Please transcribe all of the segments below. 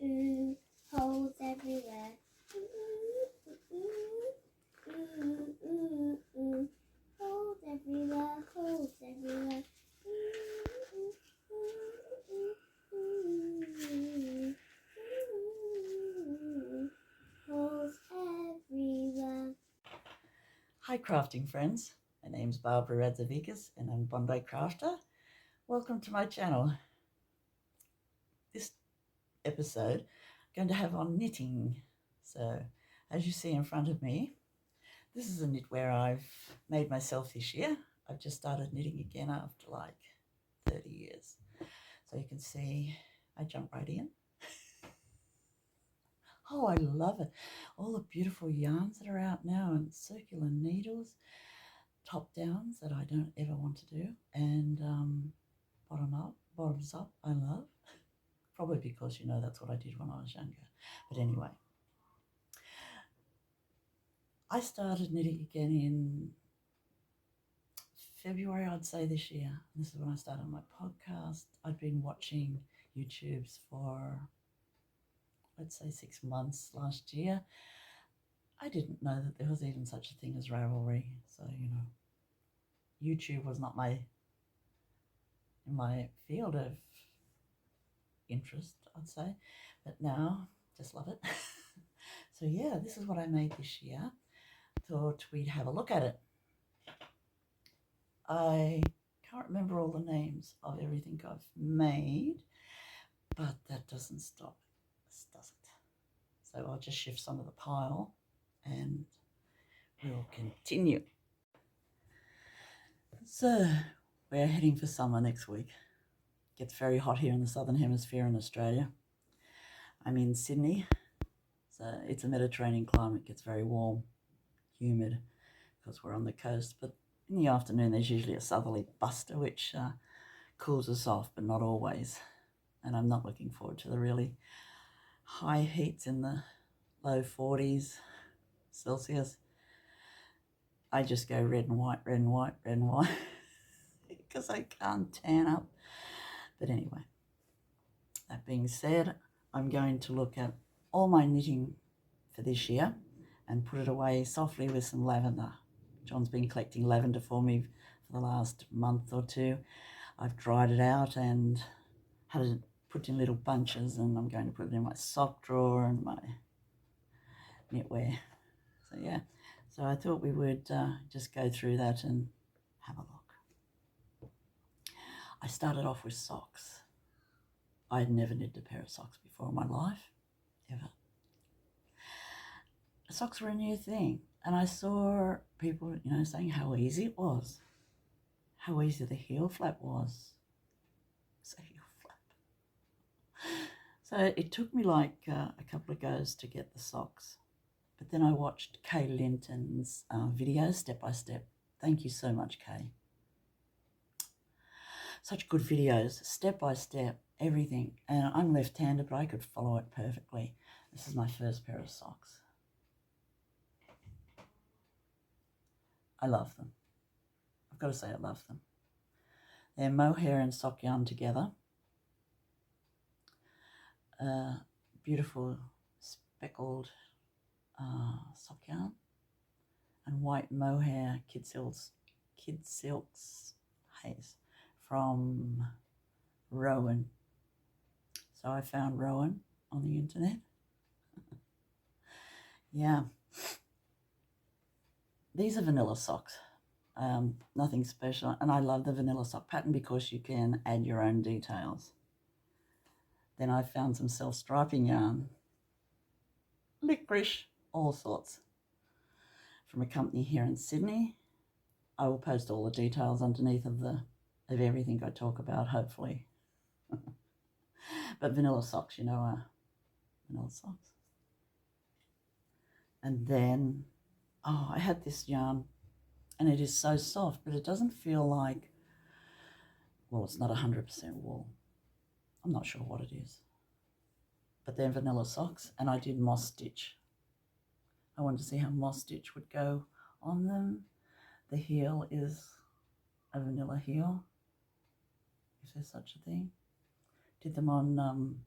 ooh, holes everywhere. Ooh, ooh, ooh, ooh, ooh, holes everywhere, holes everywhere. Ooh, ooh, ooh, ooh, ooh, holes everywhere. Hi crafting friends, my name's Barbara Radzavikas and I'm Bondi Crafter. Welcome to my channel. This episode I'm going to have on knitting. So as you see in front of me, this is a knitwear I've made myself this year. I've just started knitting again after like 30 years. So you can see I jump right in. Oh, I love it. All the beautiful yarns that are out now and circular needles. Top downs that I don't ever want to do, and bottoms up I love, probably because that's what I did when I was younger. But anyway, I started knitting again in February, I'd say, this year. This is when I started my podcast. I'd been watching YouTubes for, let's say, 6 months last year. I didn't know that there was even such a thing as Ravelry, so YouTube was not my field of interest, I'd say, but now just love it. So yeah, this is what I made this year. Thought we'd have a look at it. I can't remember all the names of everything I've made, but that doesn't stop. This doesn't. So I'll just shift some of the pile and we'll continue. So we're heading for summer next week. It gets very hot here in the Southern Hemisphere in Australia. I'm in Sydney, so it's a Mediterranean climate. It gets very warm, humid, because we're on the coast. But in the afternoon, there's usually a southerly buster, which cools us off, but not always. And I'm not looking forward to the really high heats in the low 40s Celsius. I just go red and white, red and white, red and white, because I can't tan up. But anyway, that being said, I'm going to look at all my knitting for this year and put it away softly with some lavender. John's been collecting lavender for me for the last month or two. I've dried it out and had it put in little bunches, and I'm going to put it in my sock drawer and my knitwear. So yeah, so I thought we would just go through that and have a look. I started off with socks. I had never knitted a pair of socks before in my life, ever. Socks were a new thing, and I saw people, saying how easy it was, how easy the heel flap was. So heel flap. So it took me like a couple of goes to get the socks, but then I watched Kay Linton's videos step by step. Thank you so much, Kay. Such good videos, step by step, everything. And I'm left-handed, but I could follow it perfectly. This is my first pair of socks. I love them. I've got to say I love them. They're mohair and sock yarn together. Beautiful speckled sock yarn and white mohair kid silks haze from Rowan. So I found Rowan on the internet. Yeah. These are vanilla socks. Nothing special, and I love the vanilla sock pattern because you can add your own details. Then I found some self-striping yarn, licorice, all sorts, from a company here in Sydney. I will post all the details underneath of everything I talk about, hopefully. But vanilla socks, vanilla socks. And then, I had this yarn, and it is so soft, but it doesn't feel like, well, it's not 100% wool. I'm not sure what it is. But they're vanilla socks, and I did moss stitch. I wanted to see how moss stitch would go on them. The heel is a vanilla heel, if there's such a thing. Did them on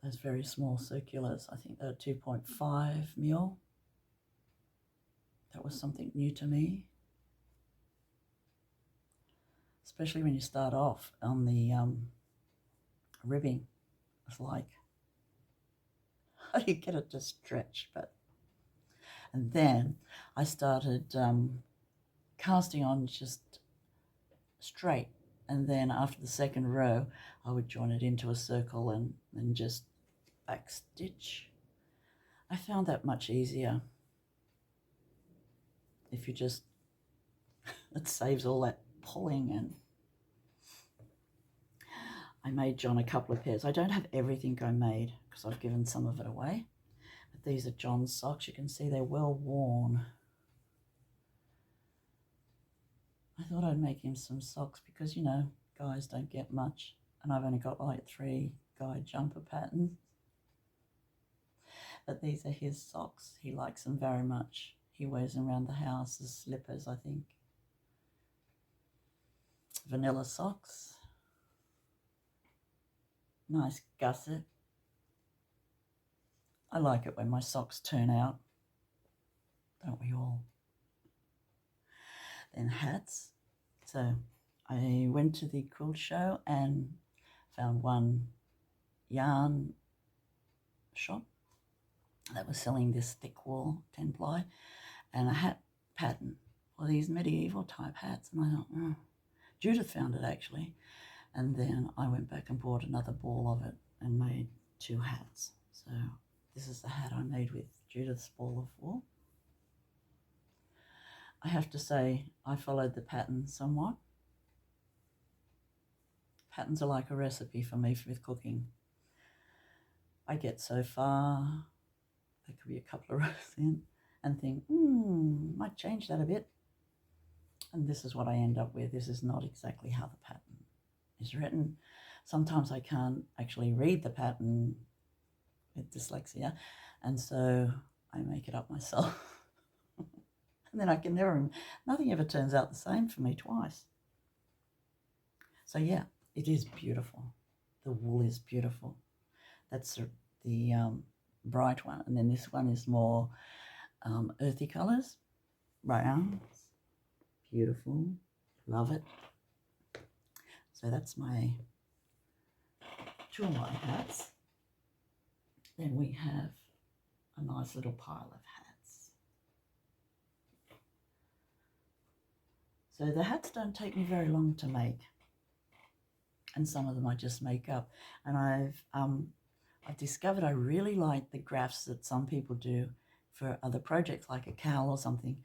those very small circulars. I think they're 2.5 mil. That was something new to me, especially when you start off on the ribbing. It's like, how do you get it to stretch? And then I started casting on just straight, and then after the second row I would join it into a circle and just back stitch. I found that much easier. If you just, it saves all that pulling. And I made John a couple of pairs. I don't have everything I made because I've given some of it away, but these are John's socks. You can see they're well worn. I thought I'd make him some socks because, you know, guys don't get much, and I've only got like 3 guy jumper patterns. But these are his socks. He likes them very much. He wears them around the house as slippers, I think. Vanilla socks. Nice gusset. I like it when my socks turn out. Don't we all? Then hats. So I went to the quilt show and found one yarn shop that was selling this thick wool 10-ply and a hat pattern for these medieval type hats. And I thought, oh. Judith found it actually. And then I went back and bought another ball of it and made 2 hats. So this is the hat I made with Judith's ball of wool. I have to say I followed the pattern somewhat. Patterns are like a recipe for me with cooking. I get so far, there could be a couple of rows in, and think, might change that a bit. And this is what I end up with. This is not exactly how the pattern is written. Sometimes I can't actually read the pattern with dyslexia, and so I make it up myself. And then I can never, nothing ever turns out the same for me twice. So yeah, it is beautiful. The wool is beautiful. That's the bright one. And then this one is more earthy colours, browns. Beautiful, love it. So that's my 2 of my hats. Then we have a nice little pile of hats. So the hats don't take me very long to make, and some of them I just make up. And I've discovered I really like the graphs that some people do for other projects, like a cowl or something,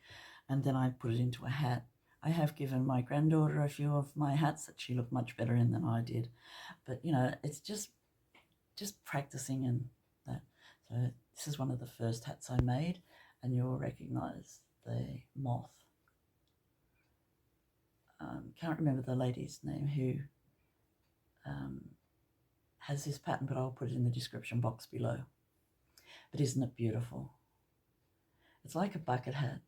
and then I put it into a hat. I have given my granddaughter a few of my hats that she looked much better in than I did, but you know, it's just practicing and that. So this is one of the first hats I made, and you'll recognize the moth. Can't remember the lady's name who has this pattern, but I'll put it in the description box below. But isn't it beautiful? It's like a bucket hat.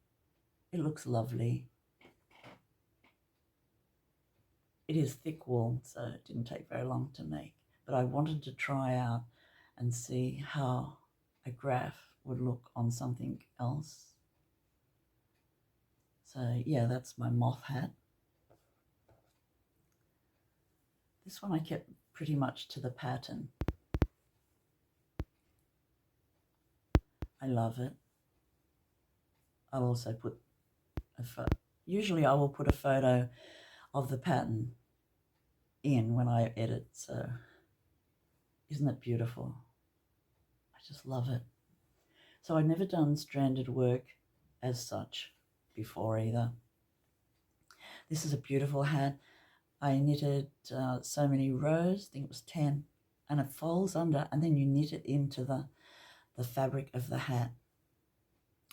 It looks lovely. It is thick wool, so it didn't take very long to make. But I wanted to try out and see how a graph would look on something else. So yeah, that's my moth hat. This one I kept pretty much to the pattern. I love it. I'll also put usually I will put a photo of the pattern in when I edit. So isn't it beautiful? I just love it. So I've never done stranded work as such before either. This is a beautiful hat. I knitted so many rows, I think it was 10, and it folds under, and then you knit it into the fabric of the hat.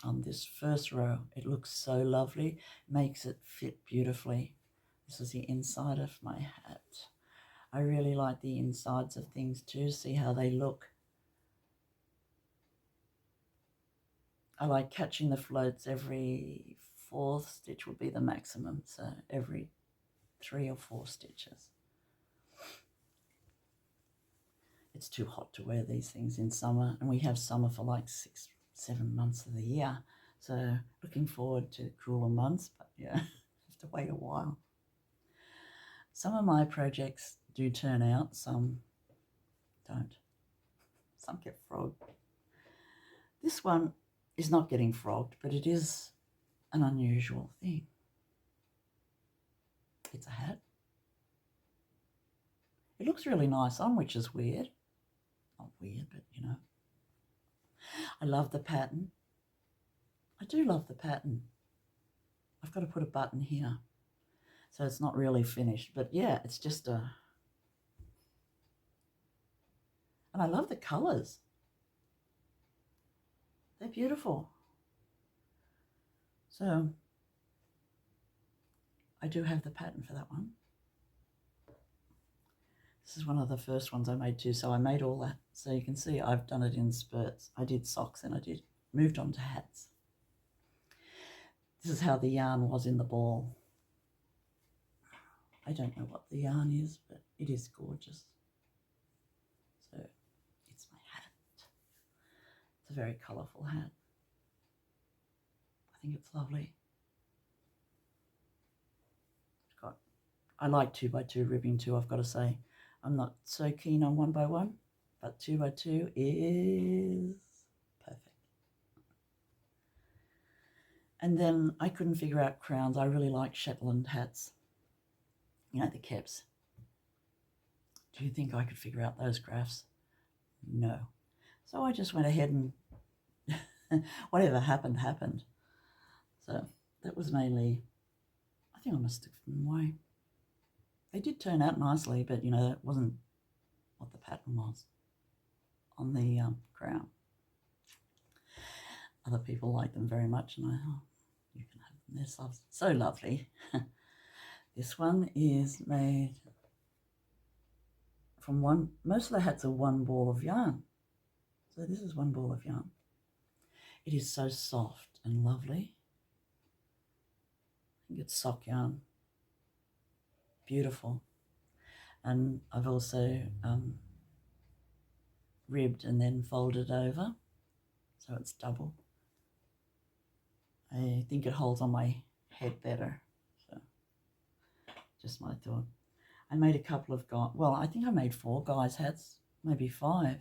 On this first row, it looks so lovely, makes it fit beautifully. This is the inside of my hat. I really like the insides of things too, see how they look. I like catching the floats. Every 4th stitch would be the maximum, so every 3 or 4 stitches. it's too hot to wear these things in summer, and we have summer for like 6-7 months of the year. So looking forward to cooler months, but yeah, have to wait a while. Some of my projects do turn out, some don't. Some get frogged. This one is not getting frogged, but it is an unusual thing. It's a hat. It looks really nice on, which is weird. Not weird, but you know. I love the pattern. I do love the pattern. I've got to put a button here. So it's not really finished, but yeah, it's just a... And I love the colours. They're beautiful. So I do have the pattern for that one. This is one of the first ones I made too, so I made all that. So you can see I've done it in spurts. I did socks and I moved on to hats. This is how the yarn was in the ball. I don't know what the yarn is, but it is gorgeous. So it's my hat. It's a very colourful hat. I think it's lovely. I like 2x2 ribbing too, I've got to say. I'm not so keen on 1x1, but 2x2 is perfect. And then I couldn't figure out crowns. I really like Shetland hats. You know, the caps. Do you think I could figure out those crafts? No. So I just went ahead and whatever happened, happened. So that was mainly, I think I must have given them away. They did turn out nicely, but, you know, that wasn't what the pattern was on the crown. Other people like them very much, and you can have them. They're so lovely. This one is made from most of the hats are one ball of yarn. So this is one ball of yarn. It is so soft and lovely. I think it's sock yarn. Beautiful. And I've also ribbed and then folded over, so it's double. I think it holds on my head better, so just my thought. I made a couple of I think I made 4 guys' hats, maybe 5.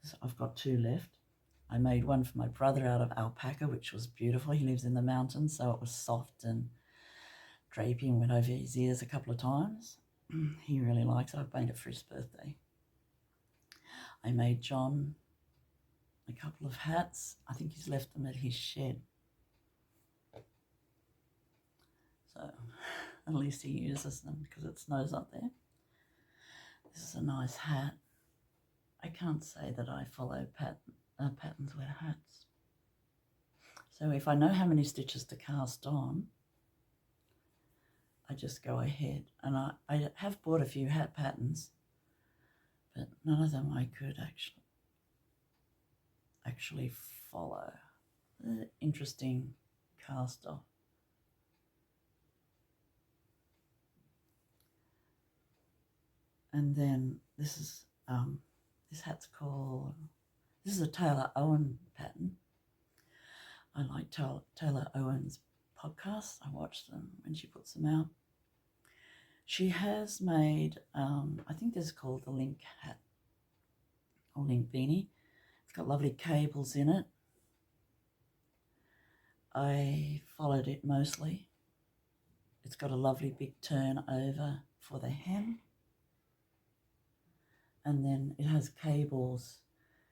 So I've got 2 left. I made one for my brother out of alpaca, which was beautiful. He lives in the mountains, so it was soft and drapey and went over his ears a couple of times. He really likes it. I've made it for his birthday. I made John a couple of hats. I think he's left them at his shed. So at least he uses them because it snows up there. This is a nice hat. I can't say that I follow patterns with hats. So if I know how many stitches to cast on, I just go ahead. And I have bought a few hat patterns, but none of them I could actually follow. Interesting cast off. And then this is this hat's called, this is a Taylor Owen pattern. I like Taylor Owen's podcasts. I watch them when she puts them out. She has made, I think this is called the link hat or link beanie. It's got lovely cables in it. I followed it mostly. It's got a lovely big turn over for the hem. And then it has cables,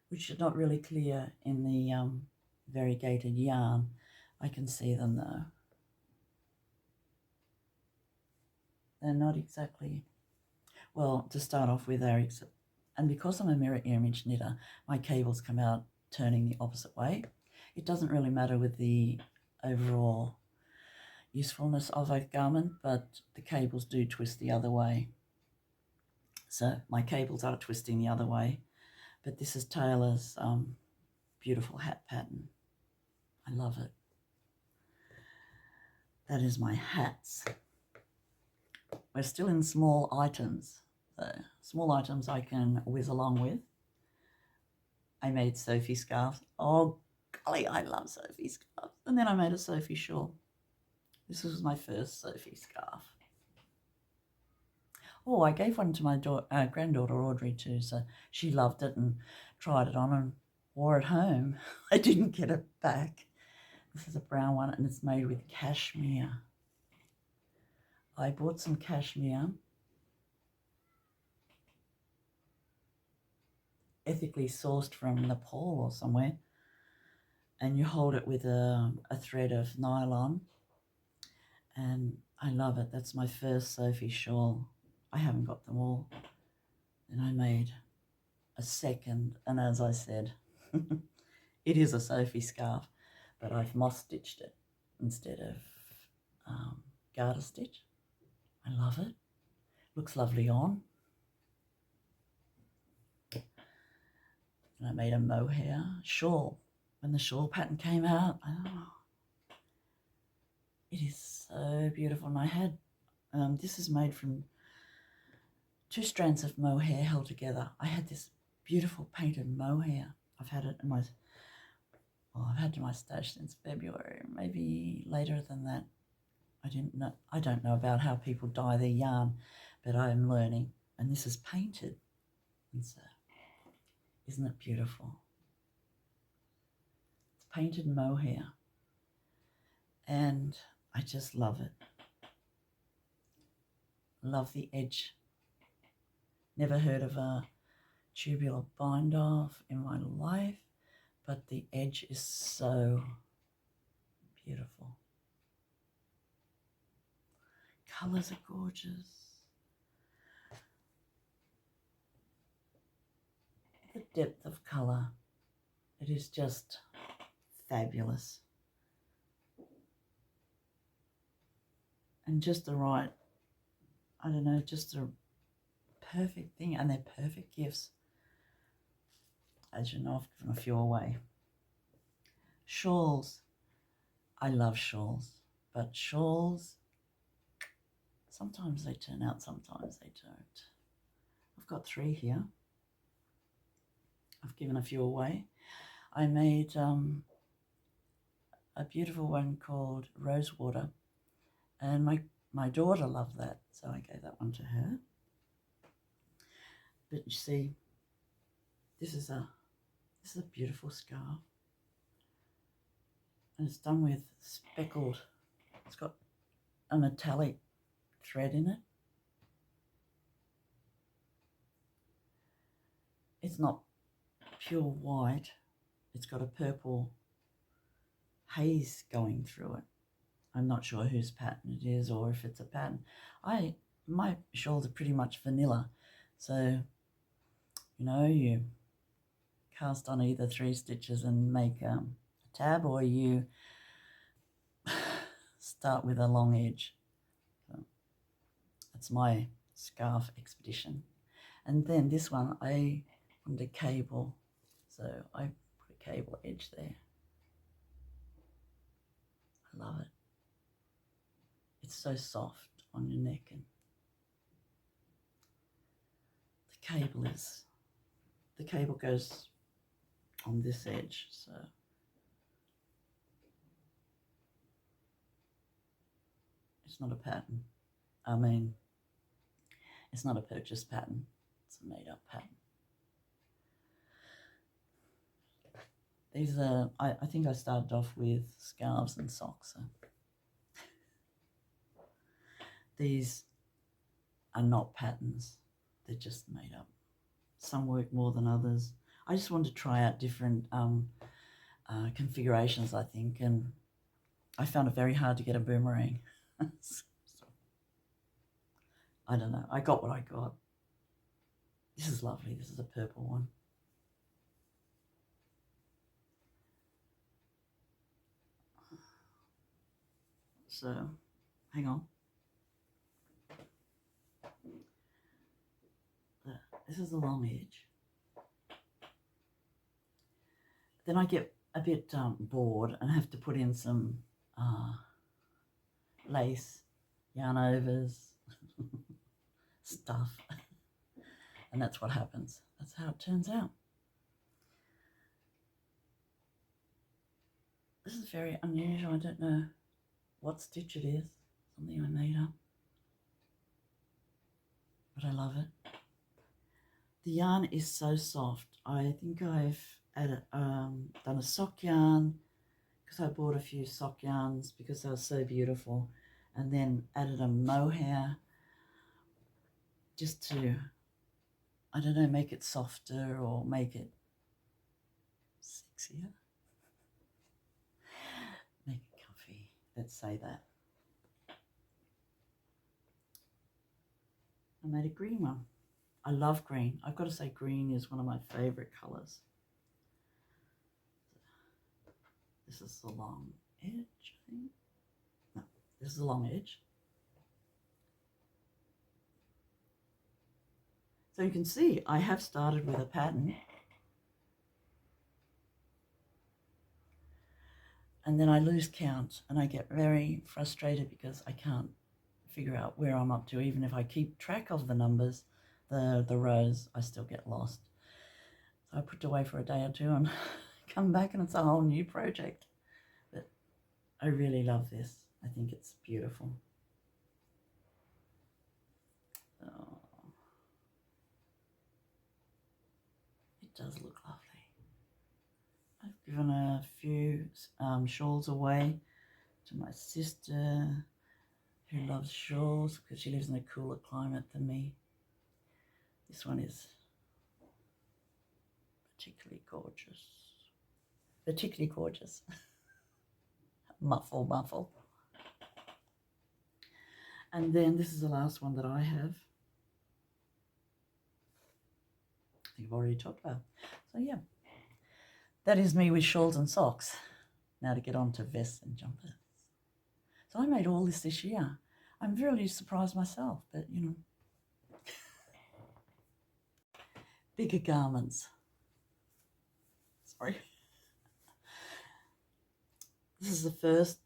which are not really clear in the variegated yarn. I can see them though. They're not exactly, well, to start off with, and because I'm a mirror image knitter, my cables come out turning the opposite way. It doesn't really matter with the overall usefulness of a garment, but the cables do twist the other way. So my cables are twisting the other way, but this is Taylor's beautiful hat pattern. I love it. That is my hats. We're still in small items. So small items I can whiz along with. I made Sophie scarves. Oh, golly, I love Sophie scarves. And then I made a Sophie shawl. This was my first Sophie scarf. Oh, I gave one to my granddaughter Audrey too, so she loved it and tried it on and wore it home. I didn't get it back. This is a brown one and it's made with cashmere. I bought some cashmere, ethically sourced from Nepal or somewhere, and you hold it with a thread of nylon, and I love it. That's my first Sophie shawl. I haven't got them all. Then I made a second, and as I said, it is a Sophie scarf, but I've moss stitched it instead of garter stitch. I love it. Looks lovely on. And I made a mohair shawl. When the shawl pattern came out, it is so beautiful. And I had, this is made from 2 strands of mohair held together. I had this beautiful painted mohair. I've had it in my, I've had it in my stash since February, maybe later than that. I don't know about how people dye their yarn, but I am learning. And this is painted. And so, isn't it beautiful? It's painted mohair. And I just love it. Love the edge. Never heard of a tubular bind off in my life, but the edge is so beautiful. Colours are gorgeous. The depth of colour, it is just fabulous. And just the right, I don't know, just a perfect thing. And they're perfect gifts. As you know, I've given a few away. Shawls. I love shawls. But shawls, sometimes they turn out, sometimes they don't. I've got 3 here. I've given a few away. I made a beautiful one called Rosewater. And my daughter loved that, so I gave that one to her. But you see, this is a beautiful scarf. And it's done with speckled, it's got a metallic thread in it. It's not pure white. It's got a purple haze going through it. I'm not sure whose pattern it is or if it's a pattern. My shawls are pretty much vanilla. So, you know, you cast on either 3 stitches and make a tab, or you start with a long edge. So that's my scarf expedition. And then this one, I wanted a cable. So I put a cable edge there. I love it. It's so soft on your neck, and the cable goes on this edge, so it's not a pattern. I mean, it's not a purchase pattern, it's a made up pattern. These are, I think I started off with scarves and socks. So these are not patterns, they're just made up. Some work more than others. I just wanted to try out different configurations, I think, and I found it very hard to get a boomerang. So, I don't know, I got what I got. This is lovely, this is a purple one. So, hang on. This is the long edge. Then I get a bit bored and have to put in some lace, yarn overs, stuff. And that's what happens. That's how it turns out. This is very unusual. I don't know what stitch it is. Something I made up. But I love it. The yarn is so soft. I think I've done a sock yarn because I bought a few sock yarns because they were so beautiful, and then added a mohair just to, I don't know, make it softer or make it sexier. Make it comfy. Let's say that. I made a green one. I love green. I've got to say green is one of my favorite colors. This is the long edge, I think. No, this is the long edge. So you can see I have started with a pattern. And then I lose count and I get very frustrated because I can't figure out where I'm up to. Even if I keep track of the numbers, the rows, I still get lost. So I put it away for a day or two and come back and it's a whole new project. But I really love this. I think it's beautiful. Oh, it does look lovely. I've given a few shawls away to my sister who loves shawls because she lives in a cooler climate than me. This one is particularly gorgeous. Particularly gorgeous. Muffle. And then this is the last one that I have. I think I've already talked about. So yeah, that is me with shawls and socks. Now to get on to vests and jumpers. So I made all this year. I'm really surprised myself, but you know. Bigger garments. Sorry. This is the first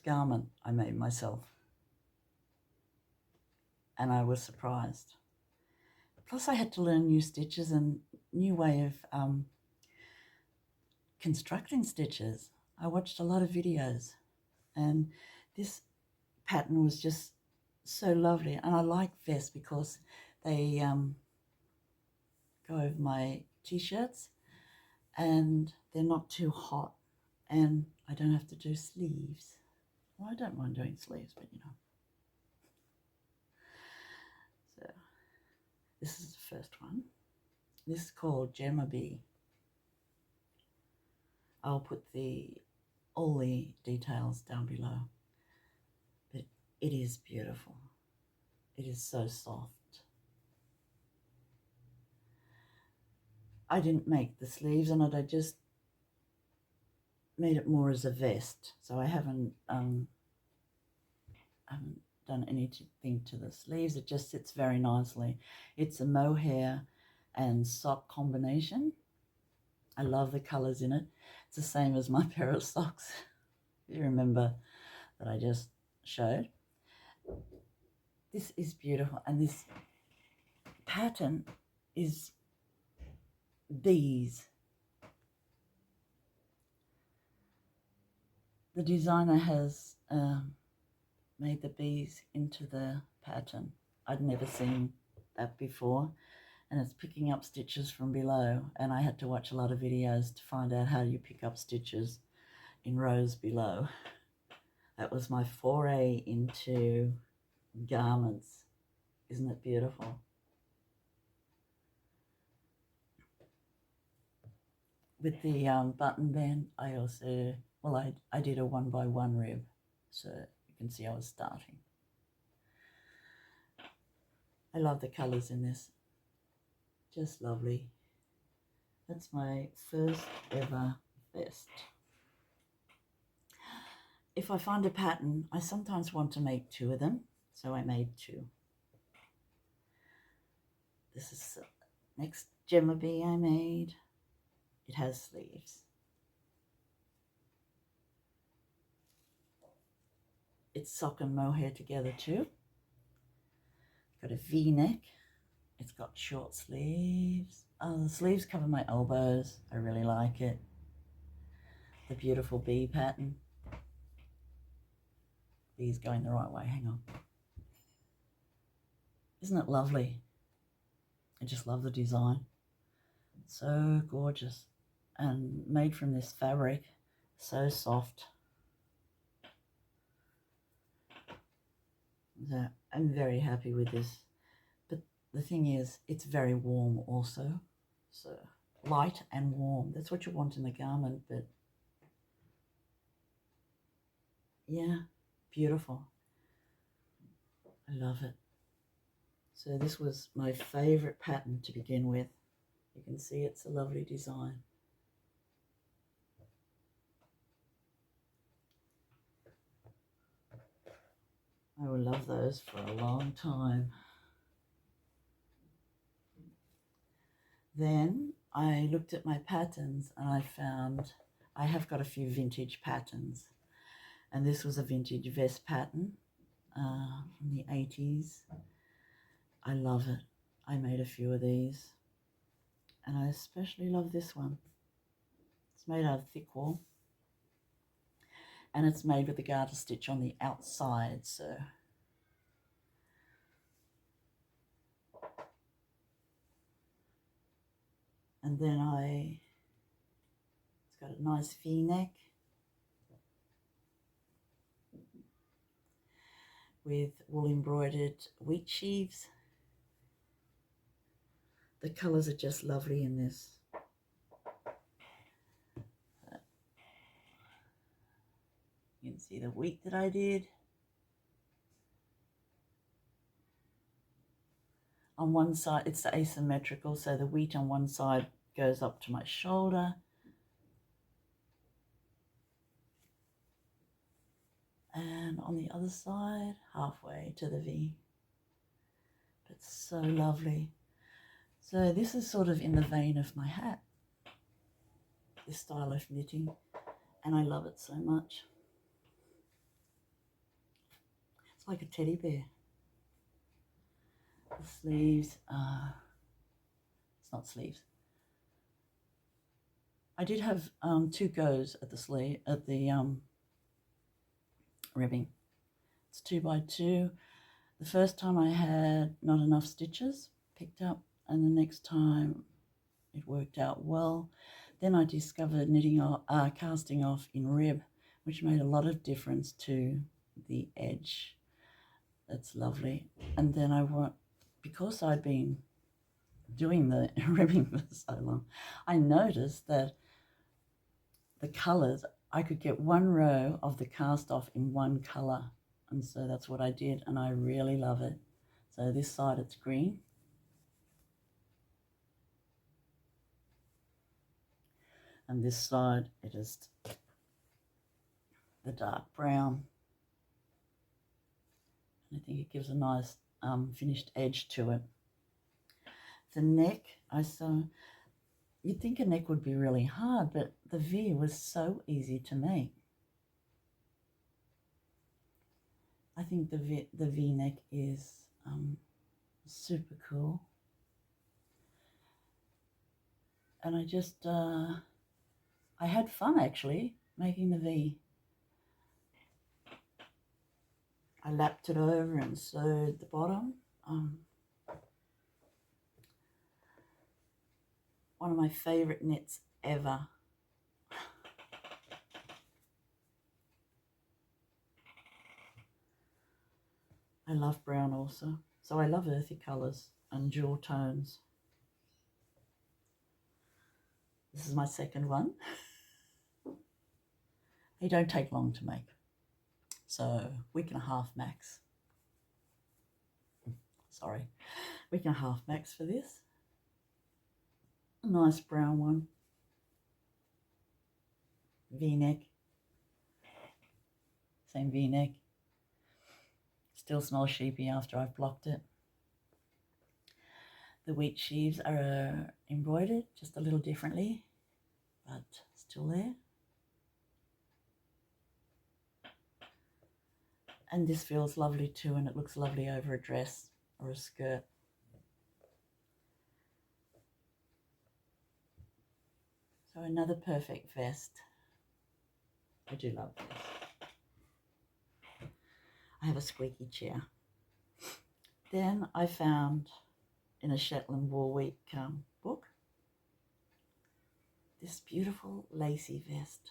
garment I made myself. And I was surprised. Plus I had to learn new stitches and new way of constructing stitches. I watched a lot of videos and this pattern was just so lovely. And I like vests because they go over my t-shirts and they're not too hot and I don't have to do sleeves. Well, I don't mind doing sleeves, but you know. So this is the first one. This is called Gemma Bee. I'll put all the details down below. But it is beautiful. It is so soft. I didn't make the sleeves on it. I just made it more as a vest. So I haven't done anything to the sleeves. It just sits very nicely. It's a mohair and sock combination. I love the colors in it. It's the same as my pair of socks. You remember that I just showed. This is beautiful, and this pattern is bees. The designer has made the bees into the pattern. I'd never seen that before, and it's picking up stitches from below, and I had to watch a lot of videos to find out how you pick up stitches in rows below. That was my foray into garments. Isn't it beautiful? With the button band, I also, well, I did a 1x1 rib, so you can see I was starting. I love the colors in this. Just lovely. That's my first ever vest. If I find a pattern, I sometimes want to make two of them, so I made two. This is the next Gemma Bee I made. It has sleeves. It's sock and mohair together too. Got a V-neck. It's got short sleeves. The sleeves cover my elbows. I really like it. The beautiful bee pattern. Bee's going the right way. Hang on. Isn't it lovely? I just love the design. So gorgeous. And made from this fabric. So soft. So I'm very happy with this. But the thing is, it's very warm also. So light and warm. That's what you want in the garment. But yeah, beautiful. I love it. So this was my favorite pattern to begin with. You can see it's a lovely design. I will love those for a long time. Then I looked at my patterns and I found I have got a few vintage patterns. And this was a vintage vest pattern from the 80s. I love it. I made a few of these. And I especially love this one. It's made out of thick wool. And it's made with the garter stitch on the outside, so and then it's got a nice V-neck with wool embroidered wheat sheaves. The colours are just lovely in this. You can see the wheat that I did. On one side, it's asymmetrical, so the wheat on one side goes up to my shoulder. And on the other side, halfway to the V. It's so lovely. So this is sort of in the vein of my hat, this style of knitting, and I love it so much. It's like a teddy bear. The sleeves it's not sleeves. I did have 2 goes at the ribbing. It's 2x2. The first time I had not enough stitches picked up, and the next time it worked out well. Then I discovered casting off in rib, which made a lot of difference to the edge. That's lovely. And then because I'd been doing the ribbing for so long, I noticed that the colours, I could get one row of the cast off in one colour, and so that's what I did, and I really love it. So this side it's green, and this side it is the dark brown, and I think it gives a nice finished edge to it. The neck, you'd think a neck would be really hard, but the V was so easy to make. I think the V-neck is super cool. And I just, I had fun actually making the V. I lapped it over and sewed the bottom. One of my favourite knits ever. I love brown also. So I love earthy colours and jewel tones. This is my second one. They don't take long to make. So week and a half max. Sorry, week and a half max for this. A nice brown one. V-neck. Same V-neck. Still smells sheepy after I've blocked it. The wheat sheaves are embroidered just a little differently, but still there. And this feels lovely too, and it looks lovely over a dress or a skirt. So another perfect vest. I do love this. I have a squeaky chair. Then I found in a Shetland Wool Week book this beautiful lacy vest.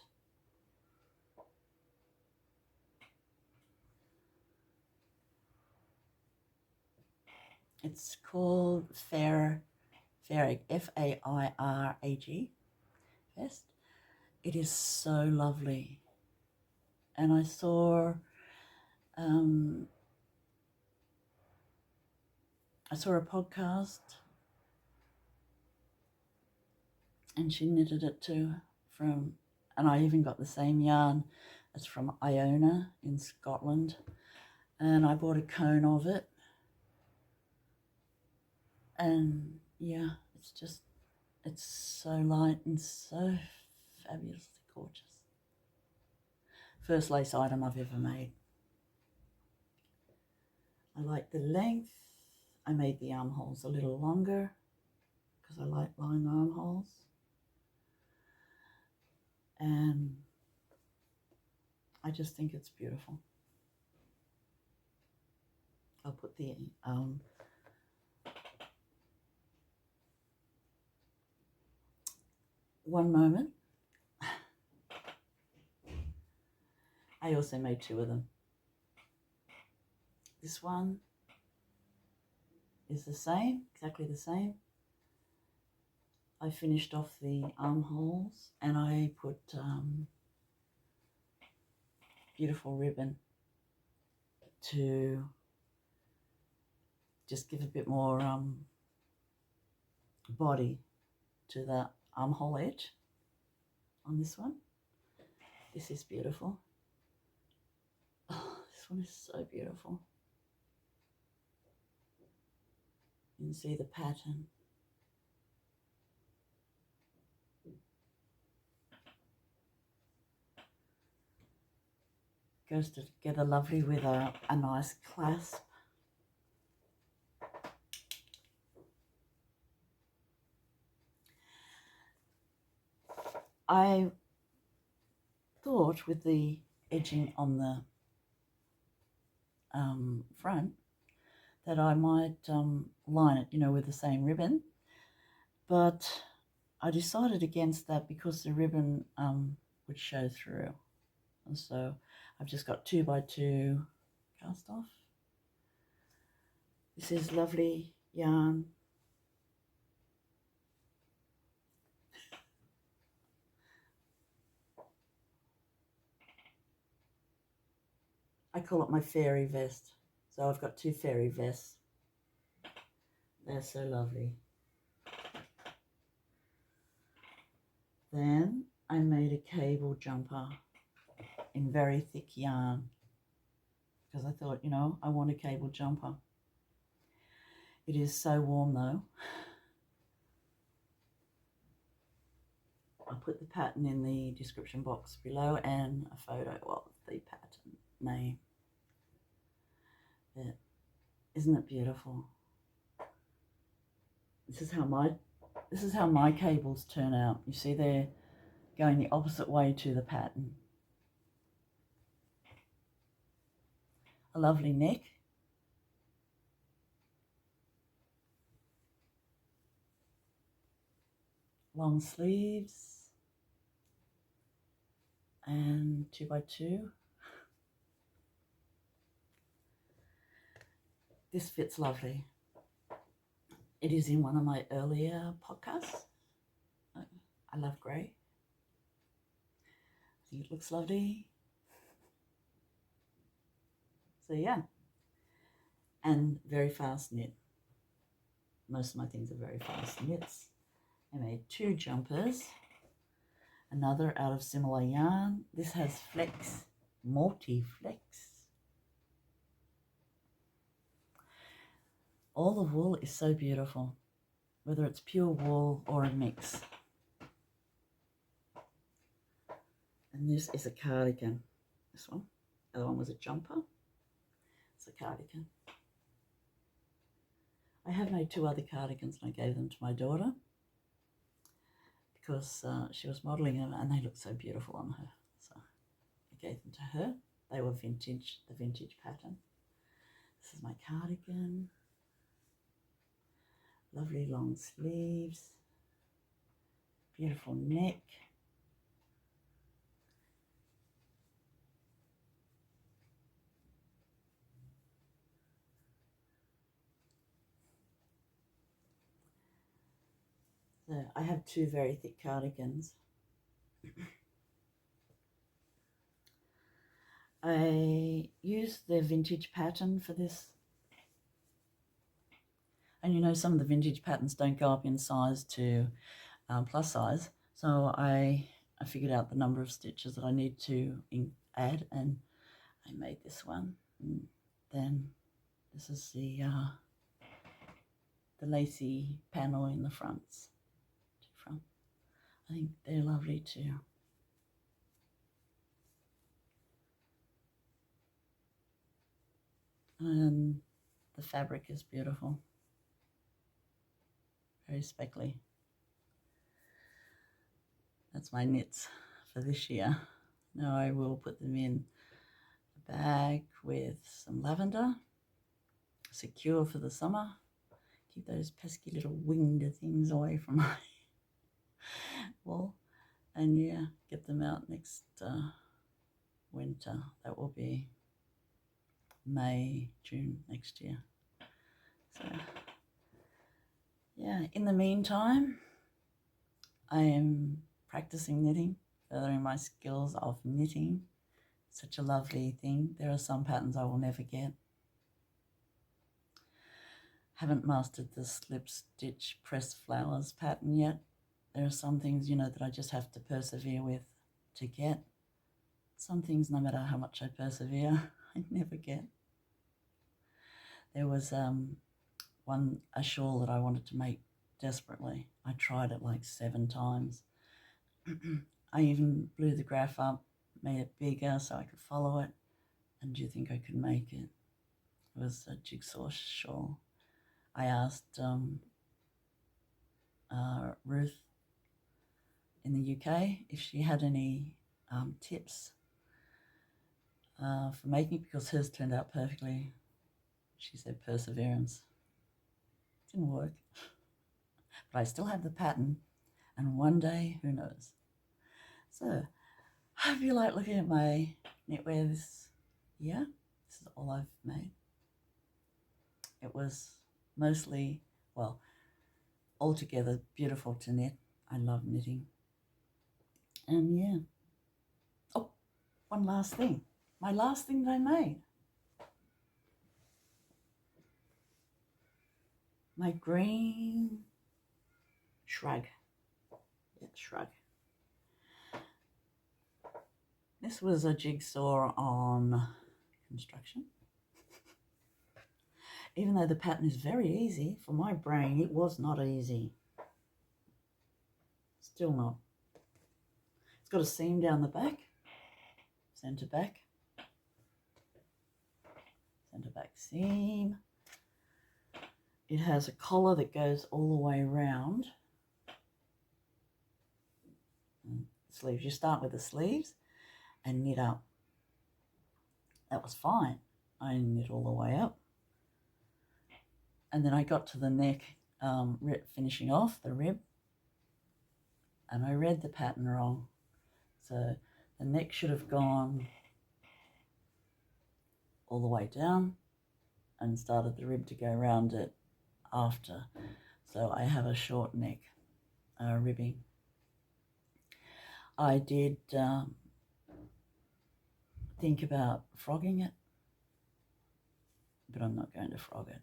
It's called Fairag, Fairag vest. It is so lovely. And I saw a podcast, and she knitted it too and I even got the same yarn. It's from Iona in Scotland, and I bought a cone of it. And yeah, it's so light and so fabulously gorgeous. First lace item I've ever made. I like the length. I made the armholes a little longer because I like long armholes. And I just think it's beautiful. I'll put the one moment. I also made two of them. This one is the same, exactly the same. I finished off the armholes and I put beautiful ribbon to just give a bit more body to the armhole edge on this one. This is beautiful. Oh, this one is so beautiful. You can see the pattern. Goes together lovely with a nice clasp. I thought with the edging on the front that I might line it, with the same ribbon, but I decided against that because the ribbon would show through, and so I've just got 2x2 cast off. This is lovely yarn. I call it my fairy vest. So I've got two fairy vests. They're so lovely. Then I made a cable jumper in very thick yarn because I thought, I want a cable jumper. It is so warm though. I'll put the pattern in the description box below and a photo of the pattern name. But isn't it beautiful? This is how my cables turn out. You see they're going the opposite way to the pattern. A lovely neck. Long sleeves. And 2x2. This fits lovely. It is in one of my earlier podcasts. I love grey. I think it looks lovely. So yeah, and very fast knit. Most of my things are very fast knits. I made two jumpers, another out of similar yarn. This has flex, multi-flex. All the wool is so beautiful, whether it's pure wool or a mix. And this is a cardigan, this one. The other one was a jumper. It's a cardigan. I have made two other cardigans and I gave them to my daughter because she was modelling them and they looked so beautiful on her. So I gave them to her. They were vintage, the vintage pattern. This is my cardigan. Lovely long sleeves. Beautiful neck. So I have two very thick cardigans. I used the vintage pattern for this. And you know, some of the vintage patterns don't go up in size to plus size. So I figured out the number of stitches that I need to add, and I made this one. And then this is the lacy panel in the fronts. I think they're lovely too. And the fabric is beautiful. Very speckly. That's my knits for this year. Now I will put them in a bag with some lavender, secure for the summer. Keep those pesky little winged things away from my wall. And yeah, get them out next winter. That will be May, June next year. So yeah, in the meantime, I am practicing knitting, furthering my skills of knitting. Such a lovely thing. There are some patterns I will never get. Haven't mastered the slip stitch press flowers pattern yet. There are some things, you know, that I just have to persevere with to get. Some things, no matter how much I persevere, I never get. There was a shawl that I wanted to make desperately. I tried it like 7 times. I even blew the graph up, made it bigger so I could follow it. And do you think I could make it? It was a jigsaw shawl. I asked Ruth in the UK if she had any tips for making it, because hers turned out perfectly. She said perseverance. Didn't work. But I still have the pattern, and one day, who knows. So I hope you like looking at my knitwear this year. This is all I've made. It was mostly, well, altogether beautiful to knit. I love knitting. And yeah. Oh, one last thing. My last thing that I made. My green shrug. Yeah, shrug. This was a jigsaw on construction. Even though the pattern is very easy, for my brain it was not easy. Still not. It's got a seam down the back, centre back seam. It has a collar that goes all the way around. Sleeves. You start with the sleeves and knit up. That was fine. I knit all the way up. And then I got to the neck, finishing off the rib, and I read the pattern wrong. So the neck should have gone all the way down and started the rib to go around it after. So I have a short neck ribbing. I did think about frogging it, but I'm not going to frog it.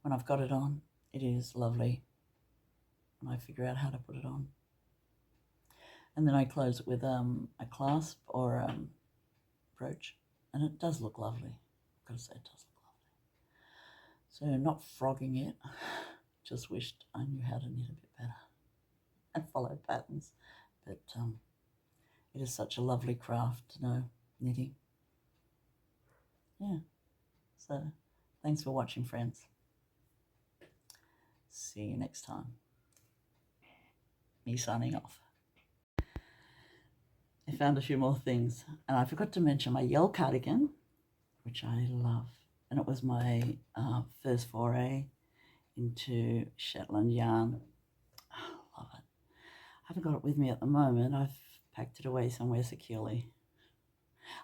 When I've got it on, it is lovely, and I figure out how to put it on. And then I close it with a clasp or a brooch, and it does look lovely. I've got to say, it does look lovely. So not frogging it, just wished I knew how to knit a bit better and follow patterns. But it is such a lovely craft to know knitting. Yeah. So thanks for watching, friends. See you next time. me signing off. I found a few more things, and I forgot to mention my Yell cardigan, which I love, and it was my first foray into Shetland yarn. Oh, love it. I haven't got it with me at the moment. I've packed it away somewhere securely.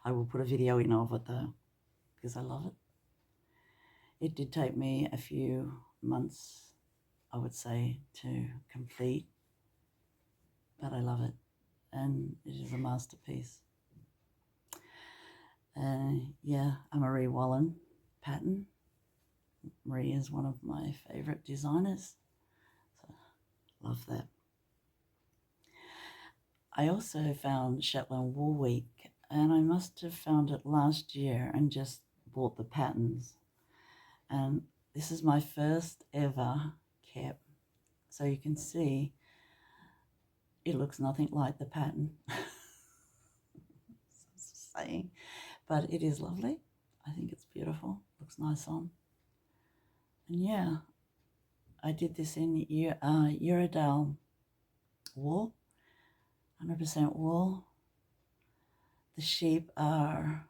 I will put a video in of it though, because I love it. It did take me a few months, I would say, to complete, but I love it, and it is a masterpiece. Yeah, a Marie Wallen pattern. Marie is one of my favourite designers, so love that. I also found Shetland Wool Week, and I must have found it last year and just bought the patterns. And this is my first ever cap, so you can see it looks nothing like the pattern. Saying, but it is lovely. I think it's beautiful. Looks nice on. And yeah, I did this in Uredale wool, 100% wool. The sheep are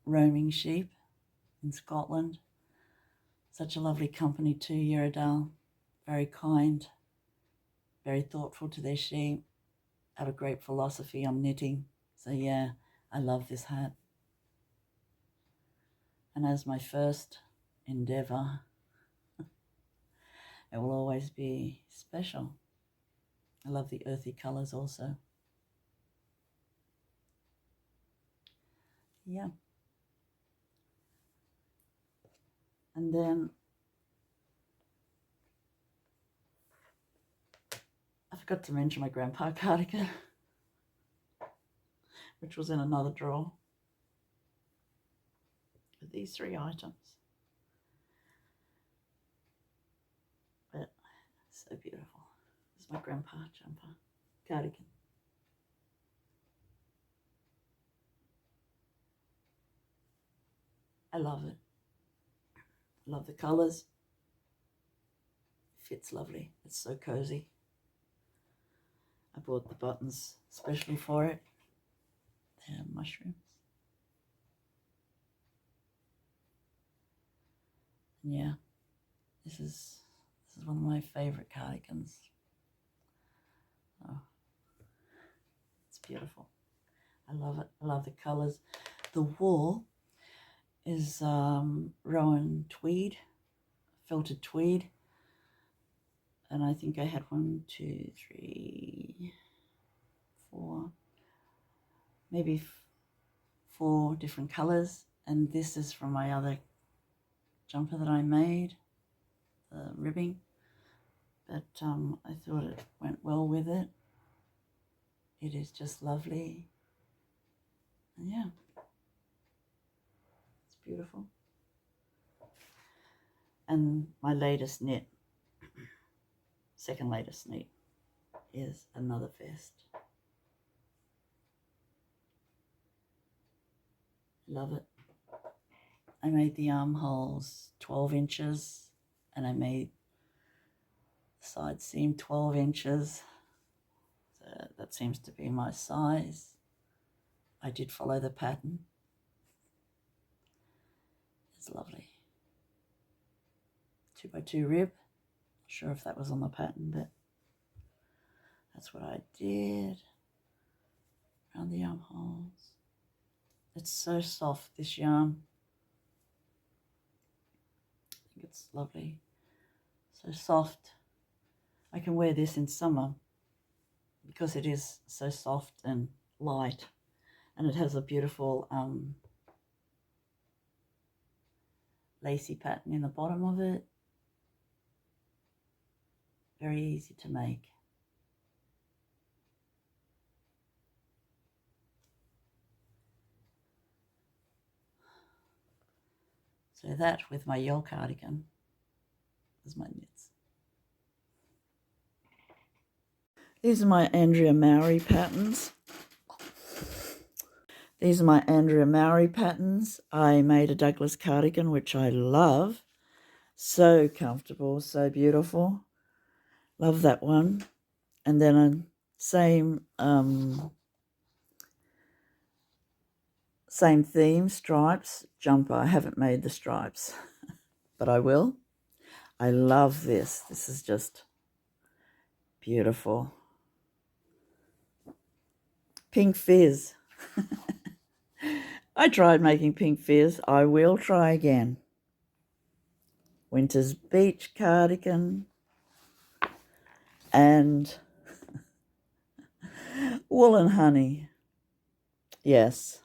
roaming sheep in Scotland. Such a lovely company too, Uredale. Very kind, very thoughtful to their sheep. Have a great philosophy on knitting. So yeah, I love this hat. And as my first endeavour, it will always be special. I love the earthy colours also. Yeah. And then I forgot to mention my grandpa cardigan, which was in another drawer with these 3 items. But so beautiful. This is my grandpa jumper cardigan. I love it. I love the colours. It fits lovely. It's so cozy. I bought the buttons especially for it. They're mushrooms. And yeah, this is one of my favourite cardigans. Oh, it's beautiful. I love it. I love the colours. The wool is Rowan tweed, felted tweed. And I think I had 1, 2, 3, 4, maybe 4 different colours. And this is from my other jumper that I made, the ribbing. But I thought it went well with it. It is just lovely. And yeah, it's beautiful. And my latest knit, second latest knit, is another vest. Love it. I made the armholes 12 inches and I made the side seam 12 inches. So that seems to be my size. I did follow the pattern. It's lovely. 2x2 rib. Not sure if that was on the pattern, but that's what I did around the armholes. It's so soft, this yarn. I think it's lovely. So soft. I can wear this in summer because it is so soft and light, and it has a beautiful lacy pattern in the bottom of it. Very easy to make. So that, with my Yell cardigan, is my knits. These are my Andrea Mowry patterns. These are my Andrea Mowry patterns. I made a Douglas cardigan, which I love. So comfortable, so beautiful. Love that one. And then same theme, stripes, jumper. I haven't made the stripes, but I will. I love this. This is just beautiful. Pink fizz. I tried making pink fizz. I will try again. Winter's beach cardigan and wool and honey. Yes,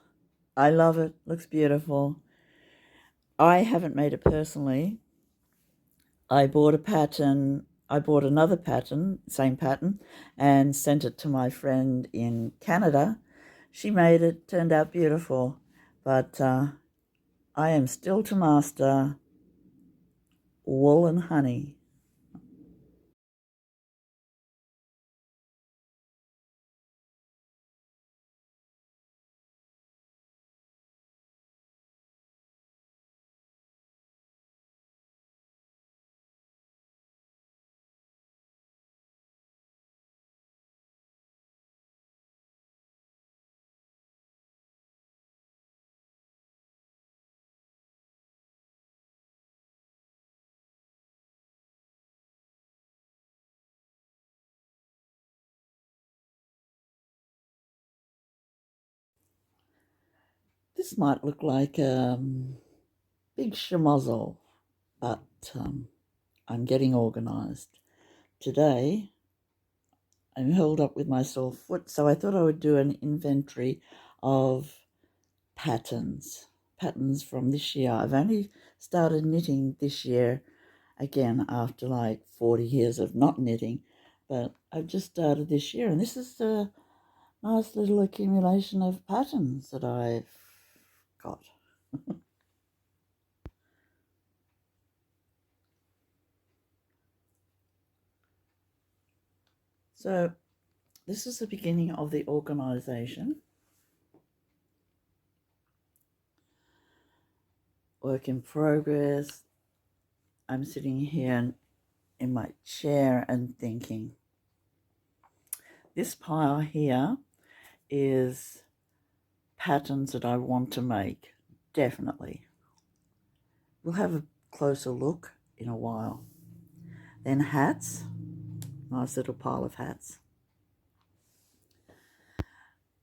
I love it. Looks beautiful. I haven't made it personally. I bought another pattern, same pattern, and sent it to my friend in Canada. She made it, turned out beautiful, but I am still to master wool and honey. This might look like a big schmozzle, but I'm getting organised. Today, I'm held up with my sore foot, so I thought I would do an inventory of patterns from this year. I've only started knitting this year again after like 40 years of not knitting, but I've just started this year, and this is a nice little accumulation of patterns that I've got. So this is the beginning of the organisation. Work in progress. I'm sitting here in my chair and thinking, this pile here is patterns that I want to make, definitely. We'll have a closer look in a while. Then hats, nice little pile of hats.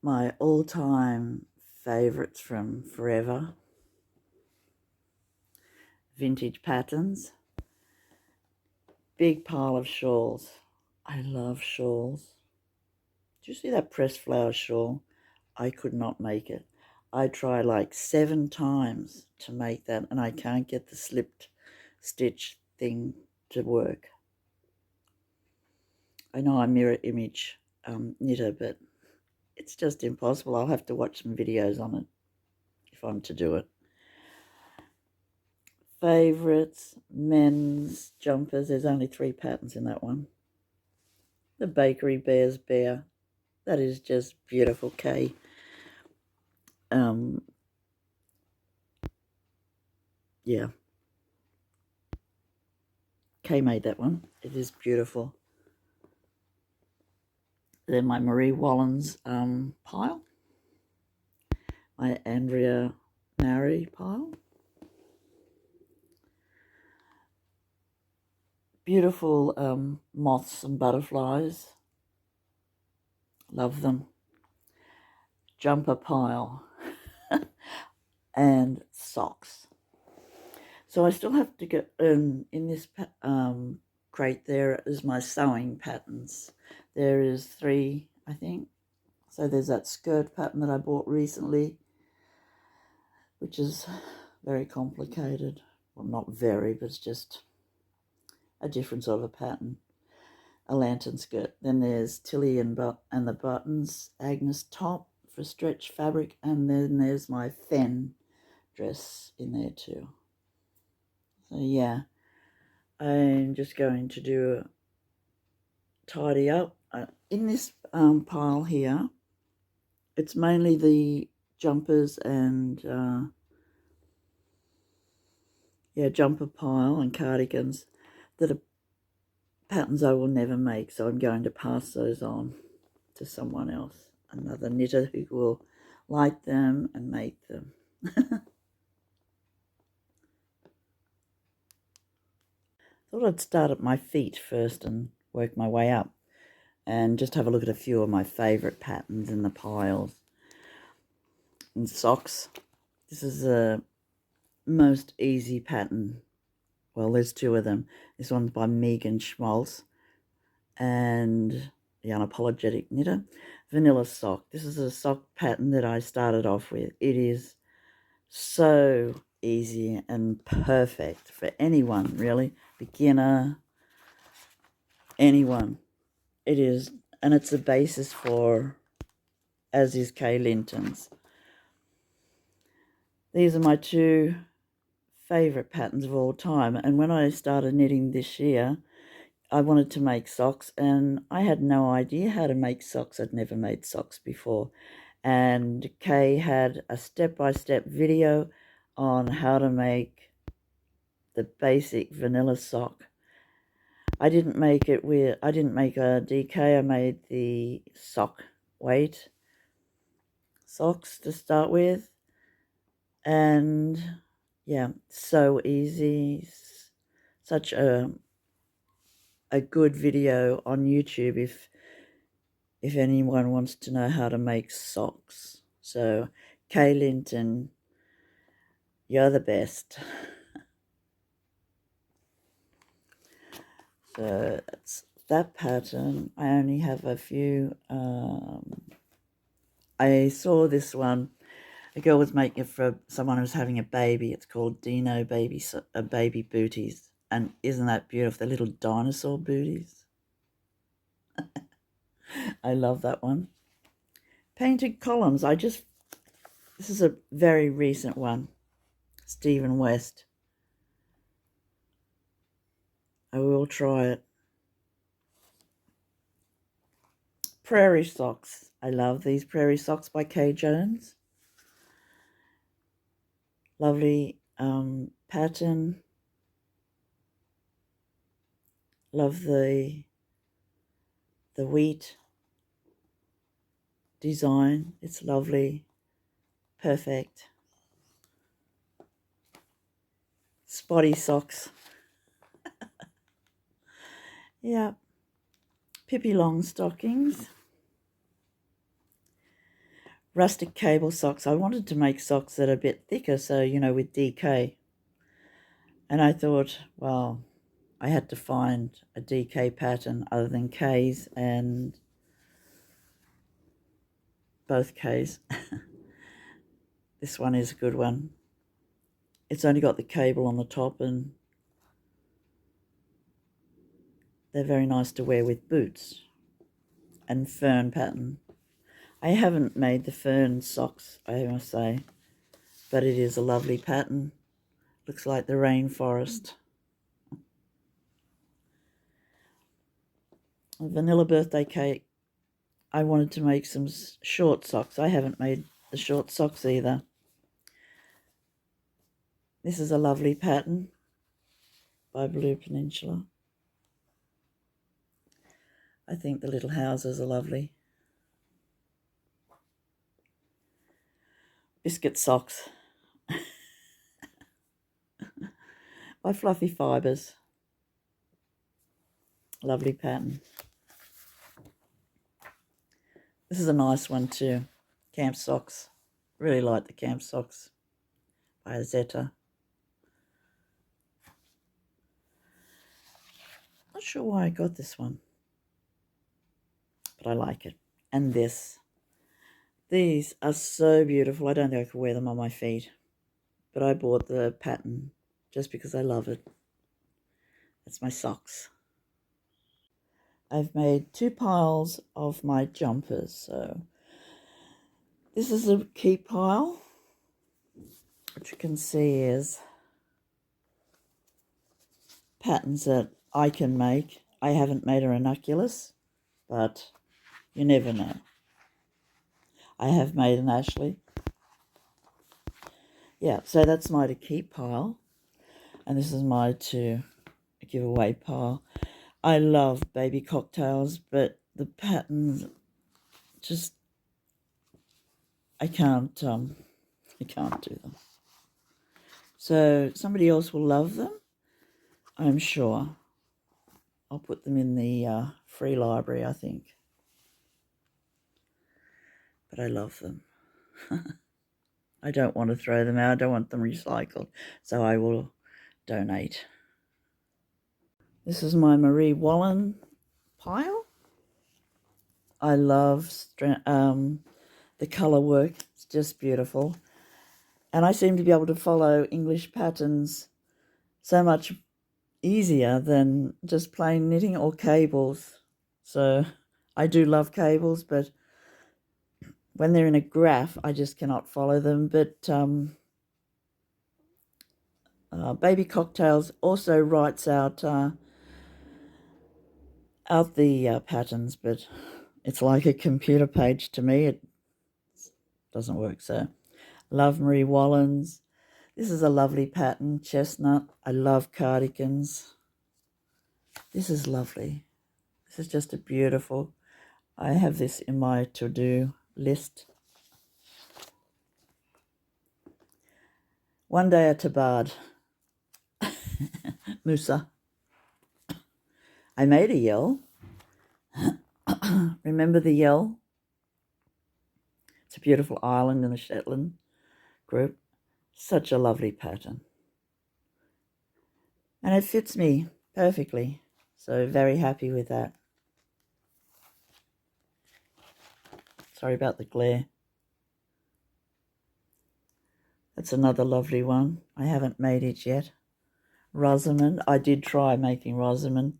My all-time favourites from forever, vintage patterns. Big pile of shawls. I love shawls. Do you see that pressed flower shawl? I could not make it. I tried like 7 times to make that, and I can't get the slipped stitch thing to work. I know I'm mirror image knitter, but it's just impossible. I'll have to watch some videos on it if I'm to do it. Favourites, men's jumpers. There's only 3 patterns in that one. The Bakery Bears Bear. That is just beautiful. Kay. Yeah. Kay made that one. It is beautiful. Then my Marie Wallens pile. My Andrea Nari pile. Beautiful moths and butterflies. Love them. Jumper pile. And socks. So I still have to get in this crate. There is my sewing patterns. There is 3, I think. So there's that skirt pattern that I bought recently, which is very complicated. Well, not very, but it's just a different sort of a pattern. A lantern skirt. Then there's Tilly and the buttons, Agnes top for stretch fabric, and then there's my Fen dress in there too. So yeah, I'm just going to do a tidy up. In this pile here, it's mainly the jumpers and jumper pile and cardigans that are patterns I will never make, so I'm going to pass those on to someone else, another knitter who will like them and make them. Thought I'd start at my feet first and work my way up, and just have a look at a few of my favourite patterns in the piles. And socks. This is the most easy pattern. Well, there's two of them. This one's by Megan Schmaltz and the Unapologetic Knitter. Vanilla sock. This is a sock pattern that I started off with. It is so easy and perfect for anyone, really. Beginner, anyone. It is, and it's the basis for, as is Kay Linton's. These are my two favourite patterns of all time, and when I started knitting this year, I wanted to make socks, and I had no idea how to make socks. I'd never made socks before, and Kay had a step-by-step video on how to make the basic vanilla sock. I didn't make a DK. I made the sock weight socks to start with, and yeah, so easy. Such a good video on YouTube if anyone wants to know how to make socks. So, Kay Linton, you're the best. So that's that pattern. I only have a few. I saw this one. A girl was making it for someone who's having a baby. It's called Dino Baby Booties. And isn't that beautiful? The little dinosaur booties. I love that one. Painted columns. This is a very recent one. Stephen West. I will try it. Prairie socks. I love these prairie socks by Kay Jones. Lovely pattern. Love the wheat design. It's lovely. Perfect. Spotty socks. Yeah. Pippi Longstockings. Rustic cable socks. I wanted to make socks that are a bit thicker, so, with DK. And I thought, well, I had to find a DK pattern other than K's, and both K's. This one is a good one. It's only got the cable on the top, and they're very nice to wear with boots. And fern pattern. I haven't made the fern socks, I must say, but it is a lovely pattern. Looks like the rainforest. A vanilla birthday cake. I wanted to make some short socks. I haven't made the short socks either. This is a lovely pattern by Blue Peninsula. I think the little houses are lovely. Biscuit socks by Fluffy Fibres. Lovely pattern. This is a nice one too. Camp socks. Really like the camp socks by Azetta. Not sure why I got this one, but I like it. And this. These are so beautiful. I don't think I could wear them on my feet, but I bought the pattern just because I love it. It's my socks. I've made 2 piles of my jumpers. So this is a keep pile, which you can see is patterns that I can make. I haven't made a ranunculus, but you never know. I have made an Ashley. Yeah, so that's my to keep pile. And this is my to give away pile. I love baby cocktails, but the patterns just, I can't do them. So somebody else will love them, I'm sure. I'll put them in the free library, I think. But I love them. I don't want to throw them out. I don't want them recycled. So I will donate. This is my Marie Wallen pile. I love the colour work. It's just beautiful. And I seem to be able to follow English patterns so much easier than just plain knitting or cables. So I do love cables, but when they're in a graph, I just cannot follow them. But Baby Cocktails also writes out the patterns, but it's like a computer page to me. It doesn't work. So love Marie Wallen's. This is a lovely pattern, chestnut. I love cardigans. This is lovely. This is just a beautiful. I have this in my to-do list. One day at Tabard. Musa. I made a yell. Remember the yell? It's a beautiful island in the Shetland group. Such a lovely pattern. And it fits me perfectly. So very happy with that. Sorry about the glare. That's another lovely one. I haven't made it yet. Rosamond. I did try making Rosamond,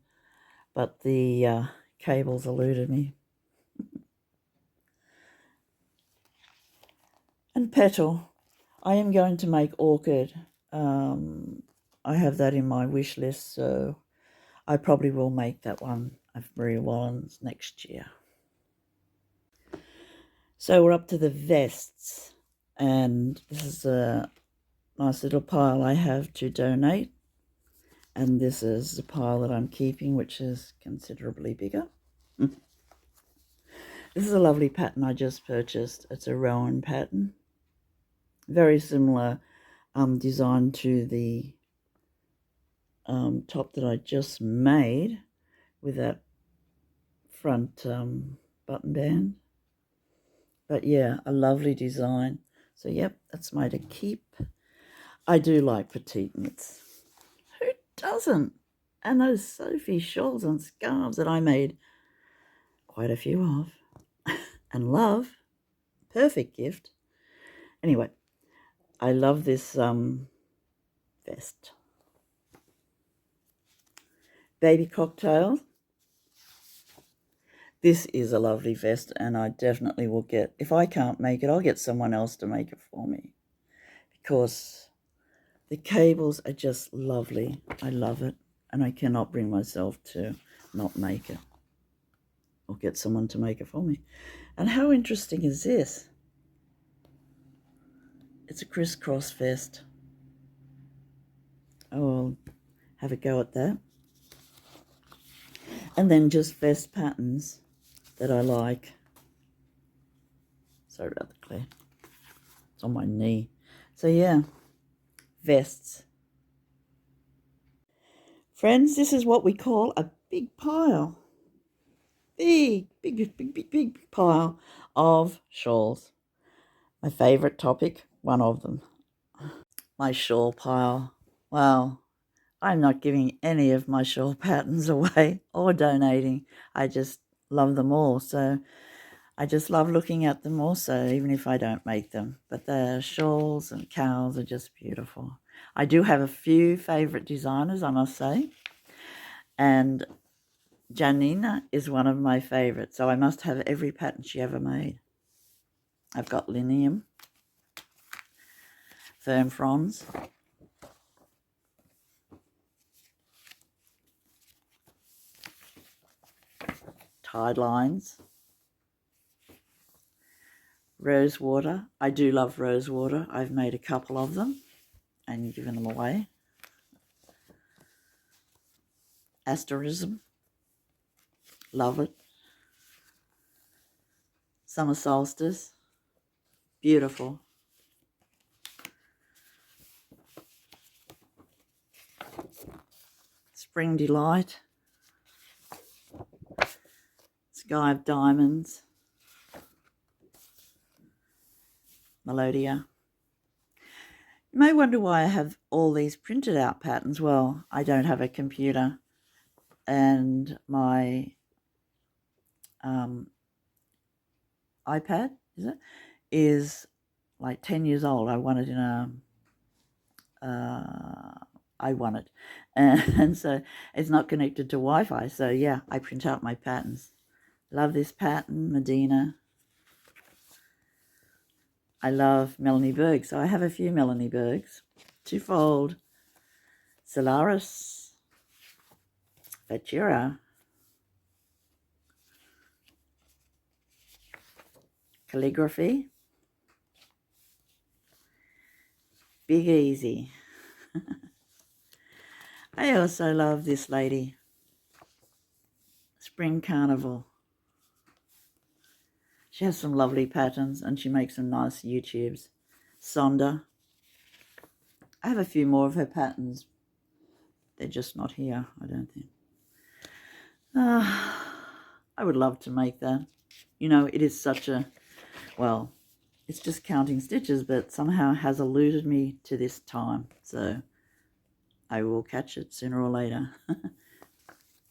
but the cables eluded me. And Petal. I am going to make Orchid. I have that in my wish list, so I probably will make that one of Marie Wallen's next year. So we're up to the vests, and this is a nice little pile I have to donate, and this is the pile that I'm keeping, which is considerably bigger. This is a lovely pattern I just purchased. It's a Rowan pattern, very similar design to the top that I just made with that front button band. But yeah, a lovely design. So yep, that's mine to keep. I do like petite knits. Who doesn't? And those Sophie shawls and scarves that I made quite a few of and love. Perfect gift. Anyway, I love this vest. Baby Cocktail. This is a lovely vest, and I definitely will get, if I can't make it, I'll get someone else to make it for me, because the cables are just lovely. I love it, and I cannot bring myself to not make it or get someone to make it for me. And how interesting is this? It's a crisscross vest. I'll have a go at that. And then just vest patterns that I like. Sorry about the glare. It's on my knee. So yeah, vests. Friends, this is what we call a big pile. Big pile of shawls. My favourite topic, one of them. My shawl pile. Wow, I'm not giving any of my shawl patterns away or donating. I just love them all. So I just love looking at them also, even if I don't make them. But the shawls and cowls are just beautiful. I do have a few favourite designers, I must say. And Janina is one of my favourites, so I must have every pattern she ever made. I've got Linium, Firm Fronds, Tide Lines, Rosewater. I do love Rosewater. I've made a couple of them and given them away. Asterism. Love it. Summer solstice. Beautiful. Spring delight. Sky of diamonds. Melodia. You may wonder why I have all these printed out patterns. Well, I don't have a computer, and my iPad is like 10 years old. I won it in I won it, and so it's not connected to Wi-Fi. So yeah, I print out my patterns. Love this pattern, Medina. I love Melanie Berg, so I have a few Melanie Bergs. Twofold, Solaris, Fatura, Calligraphy, Big Easy. I also love this lady, Spring Carnival. She has some lovely patterns and she makes some nice YouTubes. Sonda. I have a few more of her patterns. They're just not here, I don't think. I would love to make that. You know, it is such a, well, it's just counting stitches, but somehow has eluded me to this time. So I will catch it sooner or later.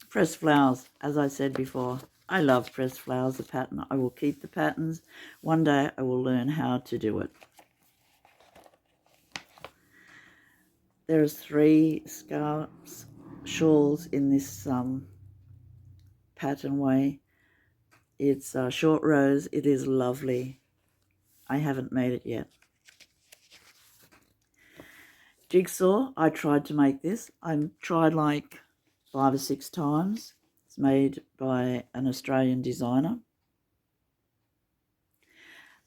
Pressed flowers, as I said before. I love pressed flowers, the pattern. I will keep the patterns. One day I will learn how to do it. There's 3 scarves, shawls in this pattern way. It's short rows. It is lovely. I haven't made it yet. Jigsaw, I tried to make this. I tried like 5 or 6 times. It's made by an Australian designer.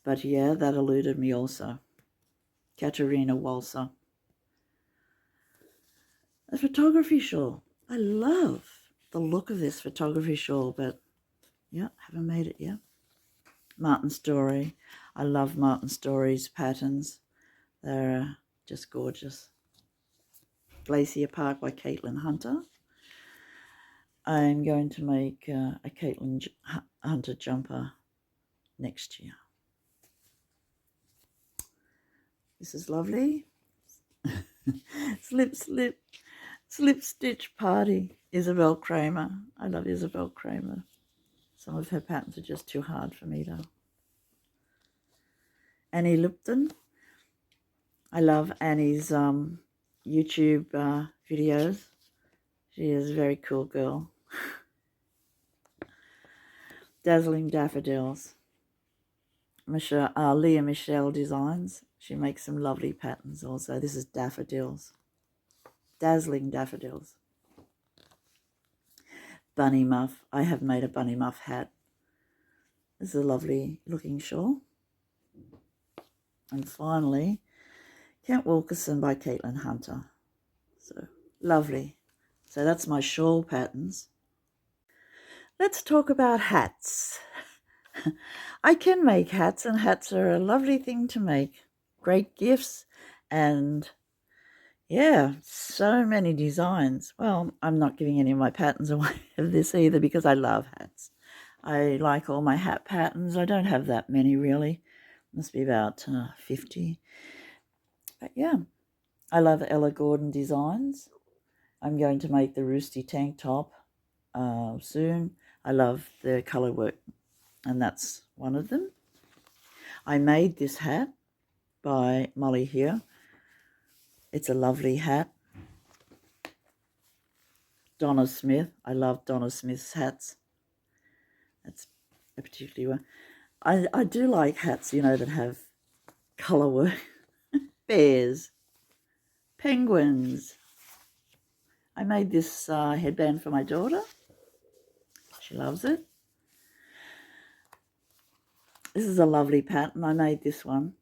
But yeah, that eluded me also. Katerina Walser. A photography shawl. I love the look of this photography shawl, but yeah, haven't made it yet. Martin Story. I love Martin Story's patterns. They're just gorgeous. Glacier Park by Caitlin Hunter. I'm going to make a Caitlin Hunter jumper next year. This is lovely. Slip Stitch Party. Isabel Kramer. I love Isabel Kramer. Some of her patterns are just too hard for me though. Annie Lupton. I love Annie's YouTube videos. She is a very cool girl. Dazzling Daffodils. Leah Michelle Designs. She makes some lovely patterns also. This is daffodils. Dazzling Daffodils. Bunny Muff. I have made a Bunny Muff hat. This is a lovely looking shawl. And finally, Kent Wilkerson by Caitlin Hunter. So lovely. So that's my shawl patterns. Let's talk about hats. I can make hats, and hats are a lovely thing to make. Great gifts, and yeah, so many designs. Well, I'm not giving any of my patterns away of this either because I love hats. I like all my hat patterns. I don't have that many really. Must be about 50. But yeah, I love Ella Gordon designs. I'm going to make the Roosty tank top soon. I love the colour work, and that's one of them. I made this hat by Molly here. It's a lovely hat. Donna Smith. I love Donna Smith's hats. That's a particularly one. I do like hats, you know, that have colour work. Bears. Penguins. I made this headband for my daughter. She loves it. This is a lovely pattern. I made this one.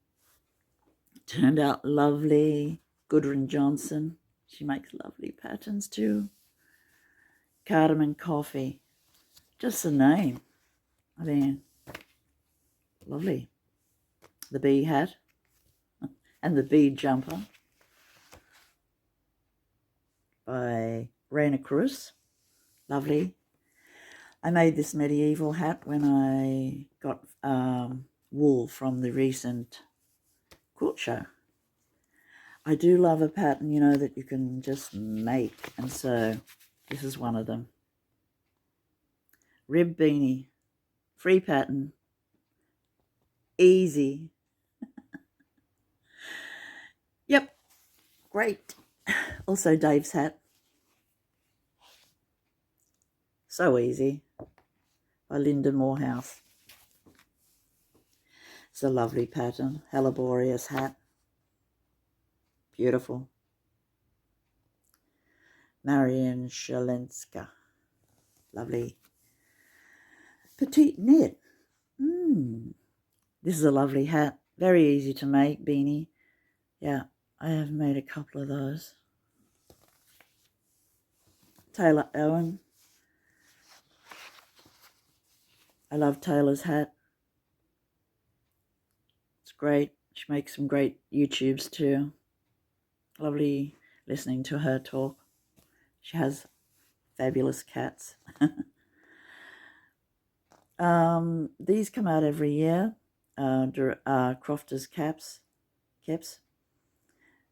Turned out lovely. Gudrun Johnson. She makes lovely patterns too. Cardamom Coffee. Just the name. I mean, lovely. The bee hat and the bead jumper by Raynor. Lovely. I made this medieval hat when I got wool from the recent quilt show. I do love a pattern, you know, that you can just make, and so this is one of them. Rib beanie, free pattern, easy. Yep, great. Also Dave's hat. So easy, by Linda Morehouse. It's a lovely pattern, laborious hat. Beautiful. Marion Shalenska. Lovely. Petite knit. This is a lovely hat. Very easy to make, beanie. Yeah, I have made a couple of those. Taylor Owen. I love Taylor's hat. It's great. She makes some great YouTubes too. Lovely listening to her talk. She has fabulous cats. These come out every year. Crofters Caps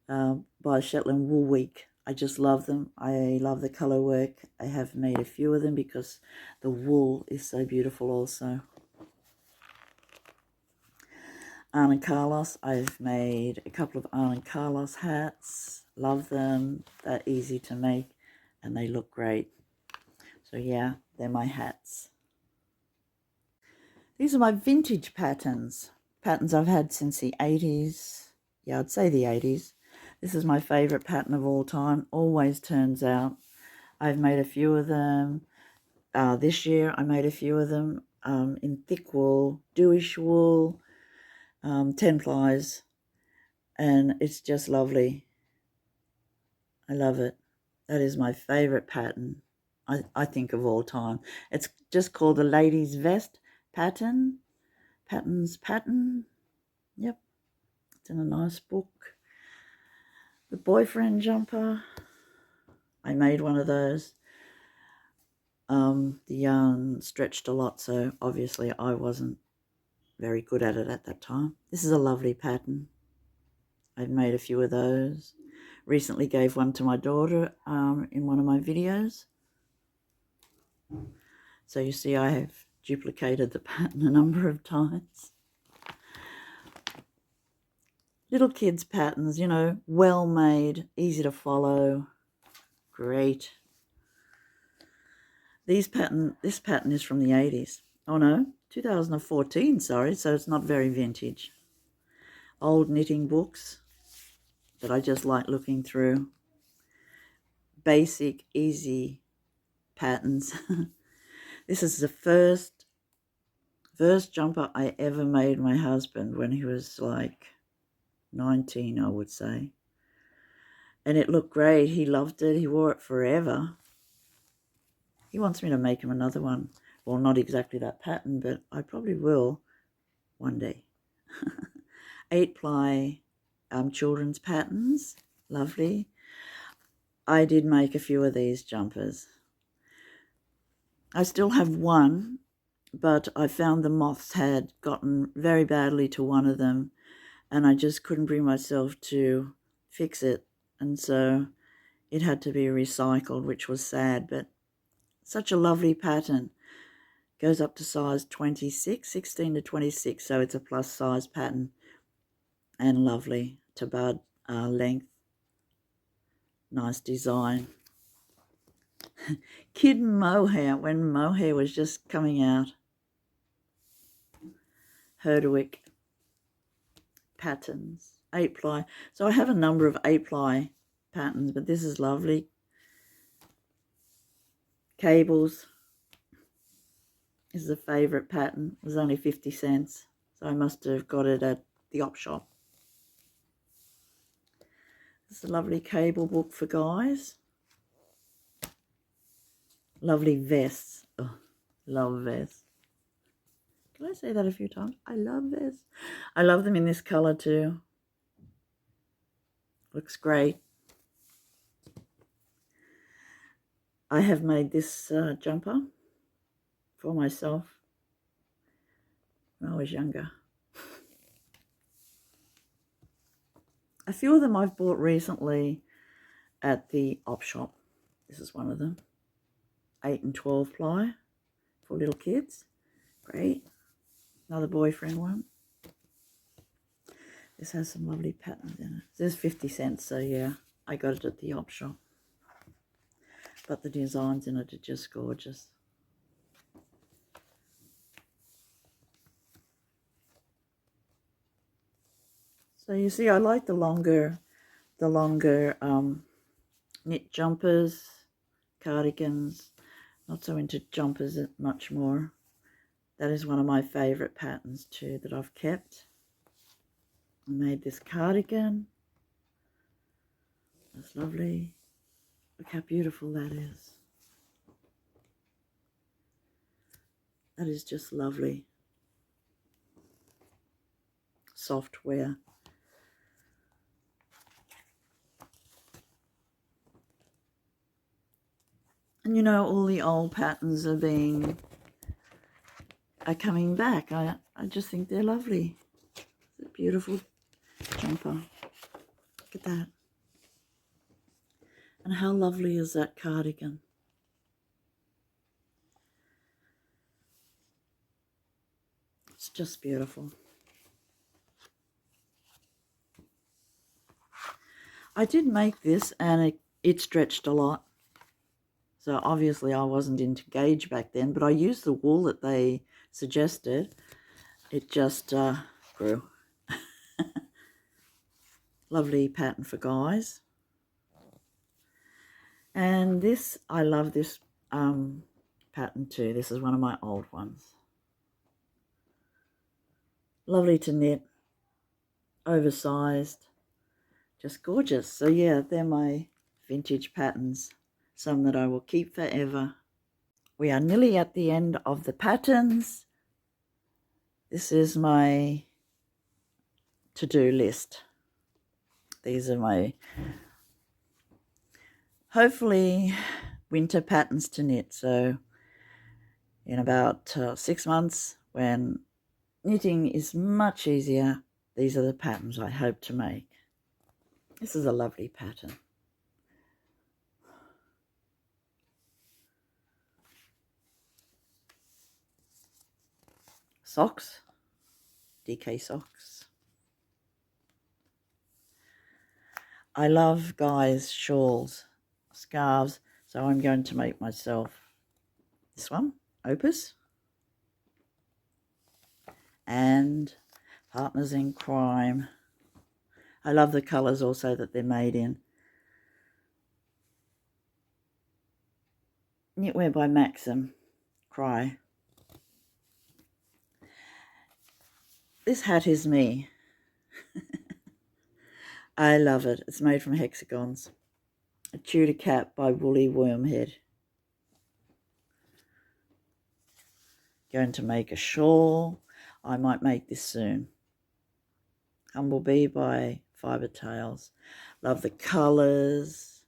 by Shetland Wool Week. I just love them. I love the colour work. I have made a few of them because the wool is so beautiful also. Anne and Carlos. I've made a couple of Anne and Carlos hats. Love them. They're easy to make and they look great. So yeah, they're my hats. These are my vintage patterns. Patterns I've had since the 80s. Yeah, I'd say the 80s. This is my favourite pattern of all time. Always turns out. I've made a few of them. This year I made a few of them in thick wool, dewish wool, 10 plies. And it's just lovely. I love it. That is my favourite pattern, I think, of all time. It's just called the Ladies Vest Pattern. Pattern. Yep. It's in a nice book. The boyfriend jumper. I made one of those. The yarn stretched a lot, so obviously I wasn't very good at it at that time. This is a lovely pattern. I've made a few of those. Recently gave one to my daughter in one of my videos. So you see I have duplicated the pattern a number of times. Little kids patterns, you know, well made, easy to follow. Great. This pattern is from the 80s. Oh no, 2014, sorry, so it's not very vintage. Old knitting books that I just like looking through. Basic, easy patterns. This is the first jumper I ever made my husband when he was like 19, I would say. And it looked great. He loved it. He wore it forever. He wants me to make him another one. Well, not exactly that pattern, but I probably will one day. 8-ply children's patterns. Lovely. I did make a few of these jumpers. I still have one, but I found the moths had gotten very badly to one of them, and I just couldn't bring myself to fix it, and so it had to be recycled, which was sad, but such a lovely pattern. Goes up to size 26, 16 to 26, so it's a plus size pattern, and lovely to bud length. Nice design. Kid mohair, when mohair was just coming out. Herdwick patterns, 8-ply. So I have a number of 8-ply patterns, but this is lovely. Cables. This is a favourite pattern. It was only 50 cents, so I must have got it at the op shop. This is a lovely cable book for guys. Lovely vests. Oh, Love vests. Can I say that a few times? I love vests. I love them in this colour too. Looks great. I have made this jumper for myself when I was younger. A few of them I've bought recently at the op shop. This is one of them. 8 and 12 ply for little kids. Great. Another boyfriend one. This has some lovely patterns in it. This is 50 cents, so yeah, I got it at the op shop. But the designs in it are just gorgeous. So you see, I like the longer knit jumpers, cardigans. Not so into jumpers much more. That is one of my favourite patterns too that I've kept. I made this cardigan. That's lovely. Look how beautiful that is. That is just lovely. Soft wear. And you know, all the old patterns are coming back. I just think they're lovely. It's a beautiful jumper. Look at that. And how lovely is that cardigan? It's just beautiful. I did make this and it stretched a lot. So obviously I wasn't into gauge back then, but I used the wool that they suggested. It just grew. Lovely pattern for guys. And this, I love this pattern too. This is one of my old ones. Lovely to knit. Oversized. Just gorgeous. So yeah, they're my vintage patterns. Some that I will keep forever. We are nearly at the end of the patterns. This is my to-do list. These are my, hopefully, winter patterns to knit. So in about 6 months, when knitting is much easier, these are the patterns I hope to make. This is a lovely pattern. Socks, DK socks. I love guys' shawls, scarves, so I'm going to make myself this one, Opus, and Partners in Crime. I love the colours also that they're made in. Knitwear by Maxim, Cry. This hat is me. I love it. It's made from hexagons. A Tudor cap by Woolly Wormhead. Going to make a shawl. I might make this soon. Humblebee by Fibre Tales. Love the colours.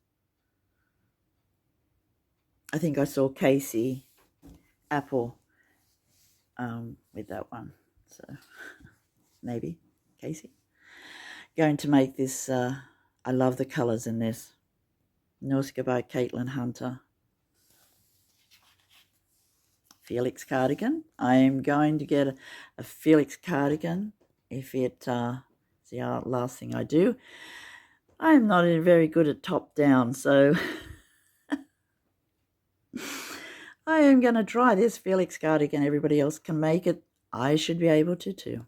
I think I saw Casey Apple with that one. So maybe Casey. Going to make this, I love the colours in this. Nausicaa by Caitlin Hunter. Felix cardigan. I am going to get a Felix cardigan if it's the last thing I do. I am not very good at top down, so I am going to try this Felix cardigan. Everybody else can make it. I should be able to too.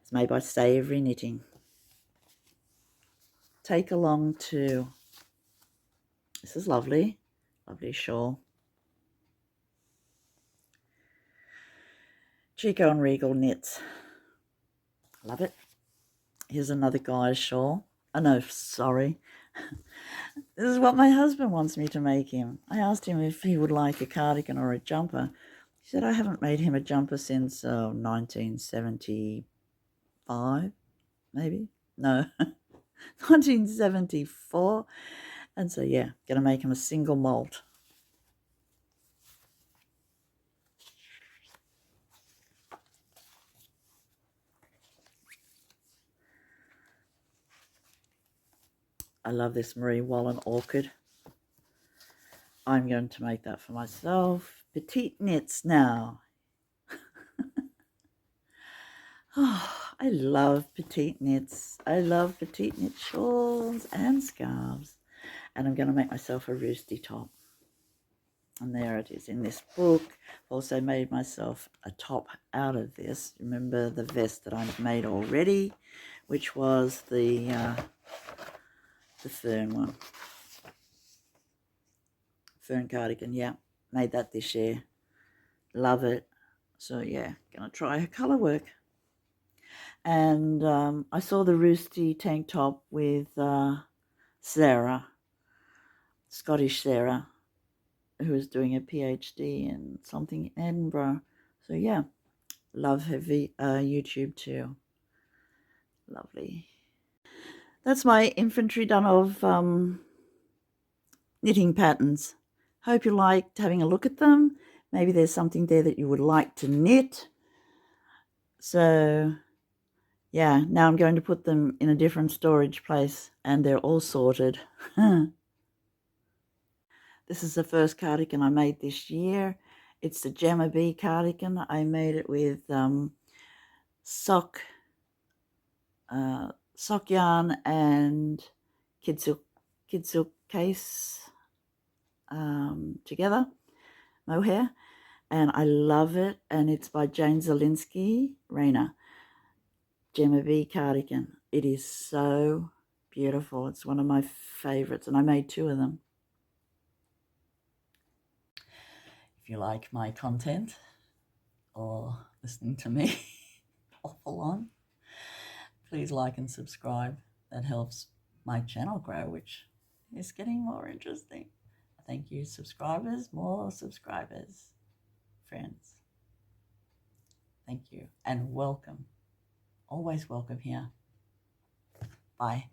It's made by Savoury Knitting. Take along to, this is lovely, lovely shawl. Chico and Regal Knits. Love it. Here's another guy's shawl. Oh no, sorry. This is what my husband wants me to make him. I asked him if he would like a cardigan or a jumper. He said I haven't made him a jumper since 1975, maybe? No, 1974. And so, yeah, going to make him a single malt. I love this Marie Wallen orchid. I'm going to make that for myself. Petite knits now. Oh, I love petite knits. I love petite knit shawls and scarves. And I'm going to make myself a roosty top. And there it is in this book. Also made myself a top out of this. Remember the vest that I've made already, which was the fern one. Fern cardigan, yeah. Made that this year. Love it. So, yeah, going to try her colour work. And I saw the roosty tank top with Sarah, Scottish Sarah, who was doing a PhD in something in Edinburgh. So, yeah, love her YouTube too. Lovely. That's my inventory done of knitting patterns. Hope you liked having a look at them. Maybe there's something there that you would like to knit. So, yeah, now I'm going to put them in a different storage place and they're all sorted. This is the first cardigan I made this year. It's the Gemma Bee cardigan. I made it with sock yarn and kid silk case together, mohair, and I love it. And it's by Zielinsky Raynor. Gemma Bee cardigan. It is so beautiful. It's one of my favorites, and I made 2 of them. If you like my content or listening to me awful on, please like and subscribe. That helps my channel grow, which is getting more interesting. Thank you, subscribers. More subscribers, friends. Thank you, and welcome. Always welcome here. Bye.